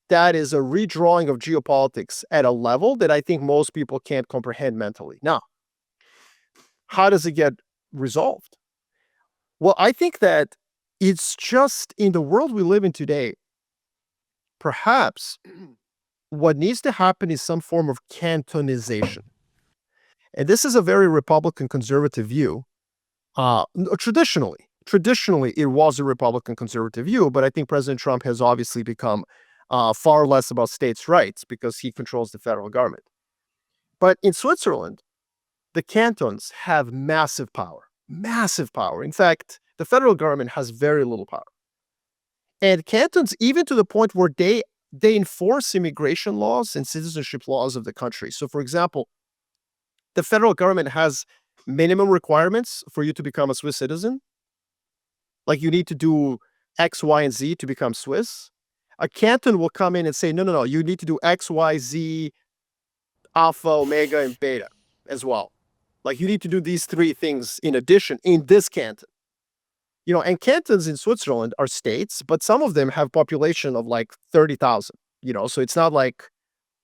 that is a redrawing of geopolitics at a level that I think most people can't comprehend mentally. Now, how does it get resolved? Well, I think that it's just in the world we live in today, perhaps what needs to happen is some form of cantonization. And this is a very Republican conservative view. Traditionally, it was a Republican conservative view, but I think President Trump has obviously become far less about states' rights because he controls the federal government. But in Switzerland, the cantons have massive power. Massive power. In fact, the federal government has very little power. And cantons, even to the point where they enforce immigration laws and citizenship laws of the country. So, for example, the federal government has minimum requirements for you to become a Swiss citizen. You need to do X, Y, and Z to become Swiss. A canton will come in and say, no, you need to do X, Y, Z, alpha, omega, and beta as well. You need to do these three things in addition in this canton. And cantons in Switzerland are states, but some of them have population of 30,000, so it's not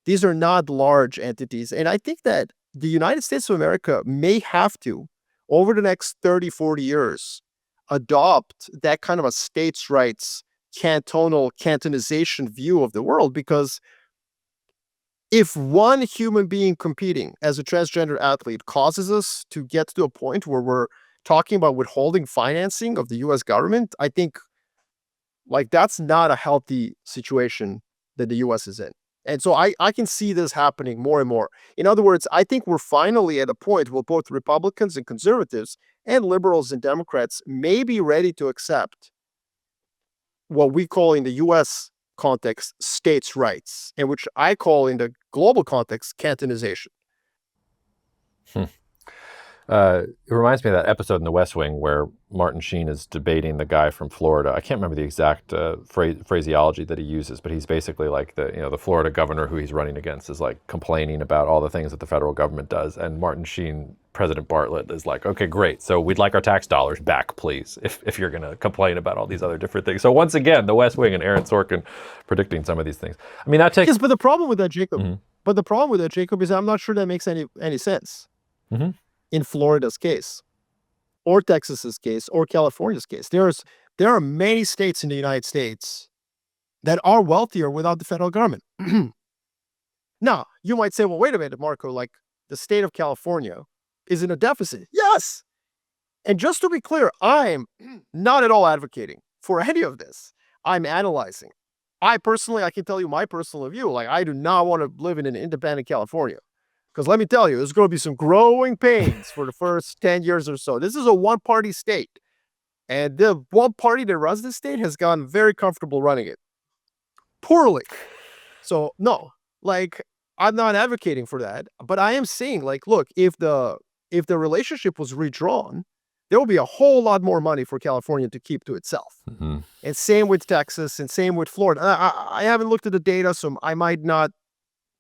these are not large entities. And I think that the United States of America may have to, over the next 30, 40 years, adopt that kind of a states' rights cantonization view of the world, because if one human being competing as a transgender athlete causes us to get to a point where we're talking about withholding financing of the US government, I think that's not a healthy situation that the US is in. And so I can see this happening more and more. In other words, I think we're finally at a point where both Republicans and conservatives and liberals and Democrats may be ready to accept what we call in the US context states' rights, and which I call in the global context cantonization. It reminds me of that episode in The West Wing where Martin Sheen is debating the guy from Florida. I can't remember the exact phraseology that he uses, but he's basically like the Florida governor who he's running against is like complaining about all the things that the federal government does, and Martin Sheen, President Bartlett, is like, okay, great, so we'd like our tax dollars back, please, if you're going to complain about all these other different things. So once again, The West Wing and Aaron Sorkin predicting some of these things. I mean, that takes. Yes, but the problem with that, Jacob. But the problem with that, Jacob, is I'm not sure that makes any sense. Mm-hmm. In Florida's case, or Texas's case, or California's case. There are many states in the United States that are wealthier without the federal government. Now, you might say, well, wait a minute, Marco, like the state of California is in a deficit. Yes. And just to be clear, I'm not at all advocating for any of this. I'm analyzing. I can tell you my personal view. Like, I do not want to live in an independent California. Because let me tell you, there's going to be some growing pains for the first 10 years or so. This is a one-party state. And the one party that runs this state has gotten very comfortable running it. Poorly. So, no. Like, I'm not advocating for that. But I am saying, like, look, if the relationship was redrawn, there will be a whole lot more money for California to keep to itself. Mm-hmm. And same with Texas and same with Florida. I haven't looked at the data, so I might not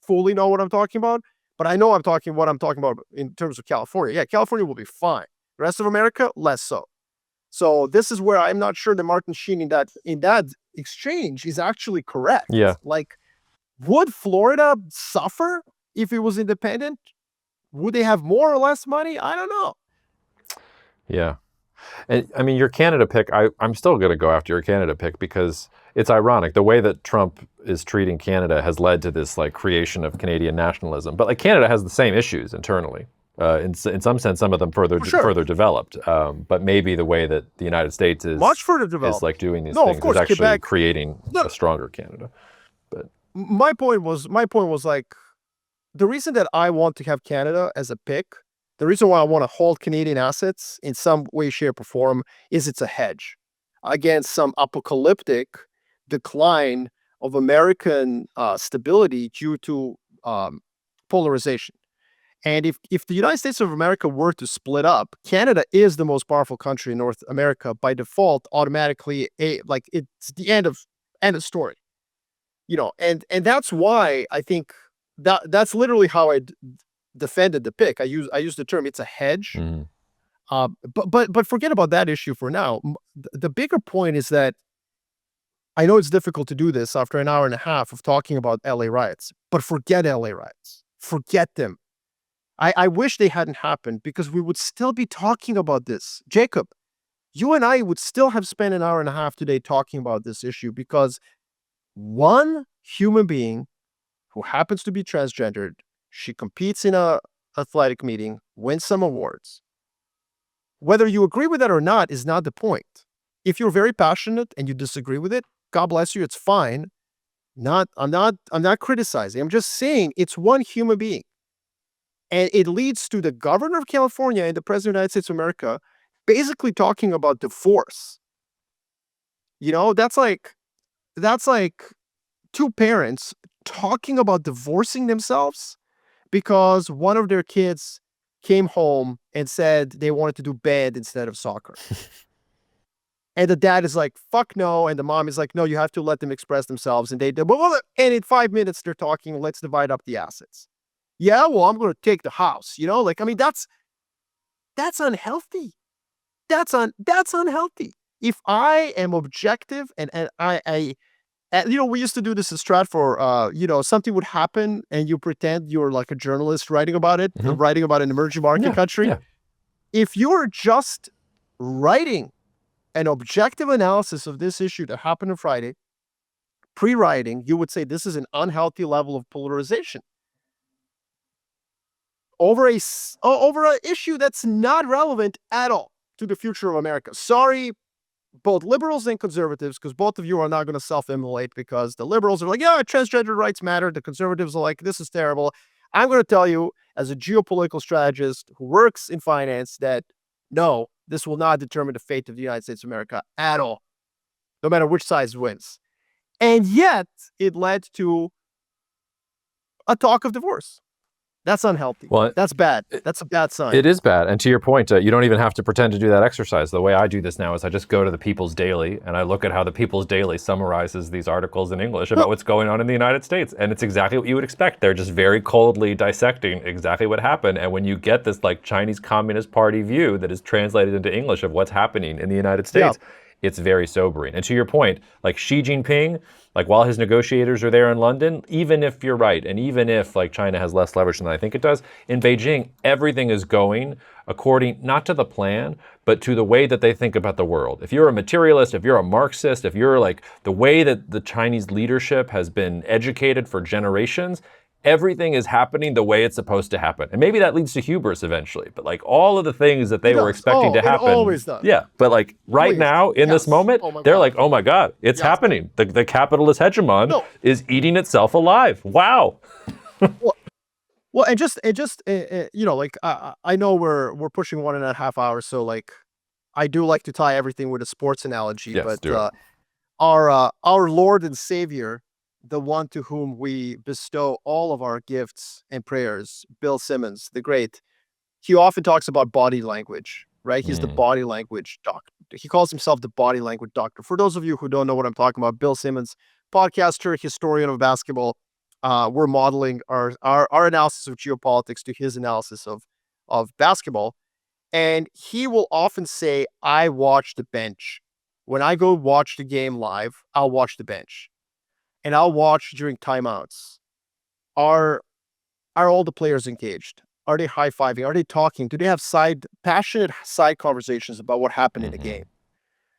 fully know what I'm talking about. But I know what I'm talking about in terms of California. Yeah, California will be fine. The rest of America, less so. So this is where I'm not sure that Martin Sheen in that exchange is actually correct. Yeah. Like, would Florida suffer if it was independent? Would they have more or less money? I don't know. Yeah. And I mean, your Canada pick, I'm still going to go after your Canada pick because it's ironic. The way that Trump is treating Canada has led to this like creation of Canadian nationalism. But like Canada has the same issues internally. In some sense, some of them further developed. But maybe the way that the United States is much further developed is like doing these things is actually Quebec, creating a stronger Canada. But my point was like the reason that I want to have Canada as a pick. The reason why I want to hold Canadian assets in some way, shape, or form is it's a hedge against some apocalyptic decline of American stability due to polarization. And if the United States of America were to split up, Canada is the most powerful country in North America by default, automatically. Like it's the end of story. You know, and that's why I think that's literally how I defended the pick. I use the term it's a hedge. Mm-hmm. But forget about that issue for now. The bigger point is that I know it's difficult to do this after an hour and a half of talking about LA riots, but forget LA riots. Forget them. I wish they hadn't happened because we would still be talking about this. Jacob, you and I would still have spent an hour and a half today talking about this issue because one human being who happens to be transgendered, she competes in a athletic meeting, wins some awards. Whether you agree with that or not is not the point. If you're very passionate and you disagree with it, God bless you, it's fine. I'm not criticizing. I'm just saying it's one human being. And it leads to the governor of California and the president of the United States of America basically talking about divorce. You know, that's like two parents talking about divorcing themselves because one of their kids came home and said they wanted to do band instead of soccer. And the dad is like, fuck no. And the mom is like, no, you have to let them express themselves. And and in 5 minutes, they're talking, let's divide up the assets. Yeah, well, I'm going to take the house. You know, like, I mean, that's unhealthy. That's unhealthy. If I am objective and you know, we used to do this in Stratford. You know, something would happen and you pretend you're like a journalist writing about it, Mm-hmm. writing about an emerging market country. Yeah. If you're just writing an objective analysis of this issue that happened on Friday, pre-writing, you would say this is an unhealthy level of polarization over an issue that's not relevant at all to the future of America. Sorry, both liberals and conservatives, because both of you are not going to self-immolate because the liberals are like, yeah, transgender rights matter. The conservatives are like, this is terrible. I'm going to tell you, as a geopolitical strategist who works in finance, that no, this will not determine the fate of the United States of America at all, no matter which side wins. And yet, it led to a talk of divorce. That's unhealthy. Well, that's bad. That's a bad sign. It is bad. And to your point, you don't even have to pretend to do that exercise. The way I do this now is I just go to the People's Daily and I look at how the People's Daily summarizes these articles in English about what's going on in the United States. And it's exactly what you would expect. They're just very coldly dissecting exactly what happened. And when you get this like Chinese Communist Party view that is translated into English of what's happening in the United States, it's very sobering. And to your point, like Xi Jinping, like while his negotiators are there in London, even if you're right, and even if like China has less leverage than I think it does, in Beijing, everything is going according not to the plan, but to the way that they think about the world. If you're a materialist, if you're a Marxist, if you're like the way that the Chinese leadership has been educated for generations, everything is happening the way it's supposed to happen. And maybe that leads to hubris eventually, but like all of the things that they were expecting to happen. It always does. Yeah, but like right now in this moment, they're like, oh my God, it's happening. The capitalist hegemon is eating itself alive. Wow. Well, and just you know, like I know we're pushing 1.5 hours, so like I do like to tie everything with a sports analogy, yes, but our Lord and Savior, the one to whom we bestow all of our gifts and prayers, Bill Simmons, the great, he often talks about body language, right? He's the body language doctor. He calls himself the body language doctor. For those of you who don't know what I'm talking about, Bill Simmons, podcaster, historian of basketball, we're modeling our analysis of geopolitics to his analysis of basketball. And he will often say, I watch the bench. When I go watch the game live, I'll watch the bench. And I'll watch during timeouts. Are all the players engaged? Are they high-fiving? Are they talking? Do they have passionate side conversations about what happened in the game?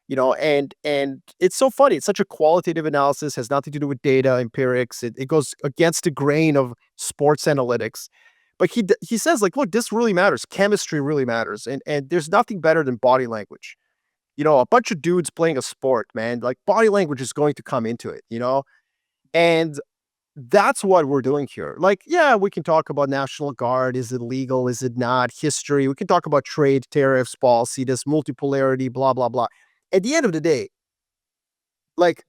You know, and it's so funny. It's such a qualitative analysis, has nothing to do with data, empirics. It goes against the grain of sports analytics. But he says, like, look, this really matters. Chemistry really matters. And there's nothing better than body language. You know, a bunch of dudes playing a sport, man, like body language is going to come into it, you know? And that's what we're doing here. Like, yeah, we can talk about National Guard. Is it legal? Is it not? History. We can talk about trade, tariffs, policy, this multipolarity, blah, blah, blah. At the end of the day, like,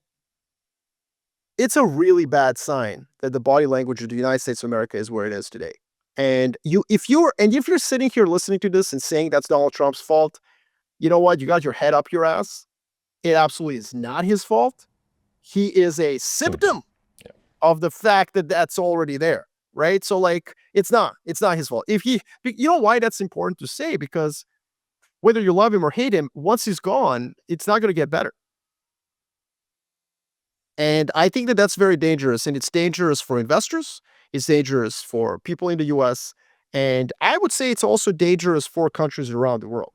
it's a really bad sign that the body language of the United States of America is where it is today. And if you're sitting here listening to this and saying that's Donald Trump's fault, you know what? You got your head up your ass. It absolutely is not his fault. He is a symptom of the fact that that's already there, right? So like, it's not his fault. You know why that's important to say? Because whether you love him or hate him, once he's gone, it's not going to get better. And I think that that's very dangerous, and it's dangerous for investors. It's dangerous for people in the U.S., and I would say it's also dangerous for countries around the world.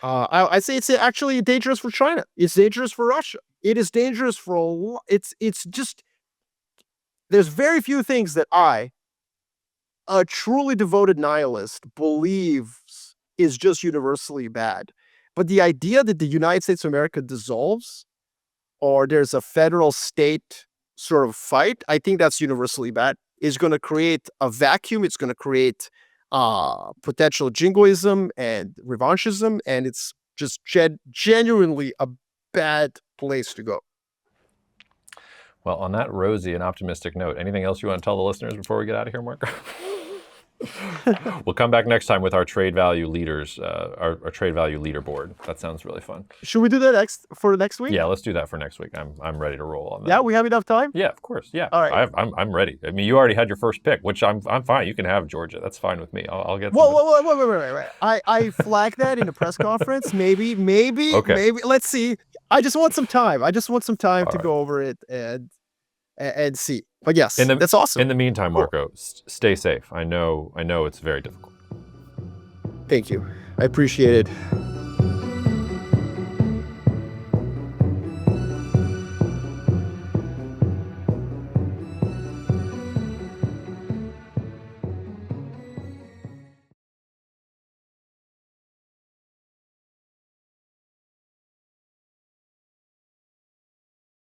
I say it's actually dangerous for China. It's dangerous for Russia. It is dangerous for it's just, there's very few things that a truly devoted nihilist, believes is just universally bad. But the idea that the United States of America dissolves, or there's a federal state sort of fight, I think that's universally bad. It's going to create a vacuum. It's going to create potential jingoism and revanchism, and it's just genuinely a bad place to go. Well, on that rosy and optimistic note, anything else you want to tell the listeners before we get out of here, Marko? We'll come back next time with our trade value leaders, our trade value leaderboard. That sounds really fun. Should we do that for next week? Yeah, let's do that for next week. I'm ready to roll on that. Yeah, we have enough time? Yeah, of course. Yeah. All right. I'm ready. I mean, you already had your first pick, which I'm fine. You can have Georgia. That's fine with me. I'll get. Wait. I flagged that in the press conference. Maybe. Okay. Maybe. Let's see. I just want some time. To go over it and see. But yes, that's awesome. In the meantime, Marko, stay safe. I know it's very difficult. Thank you. I appreciate it.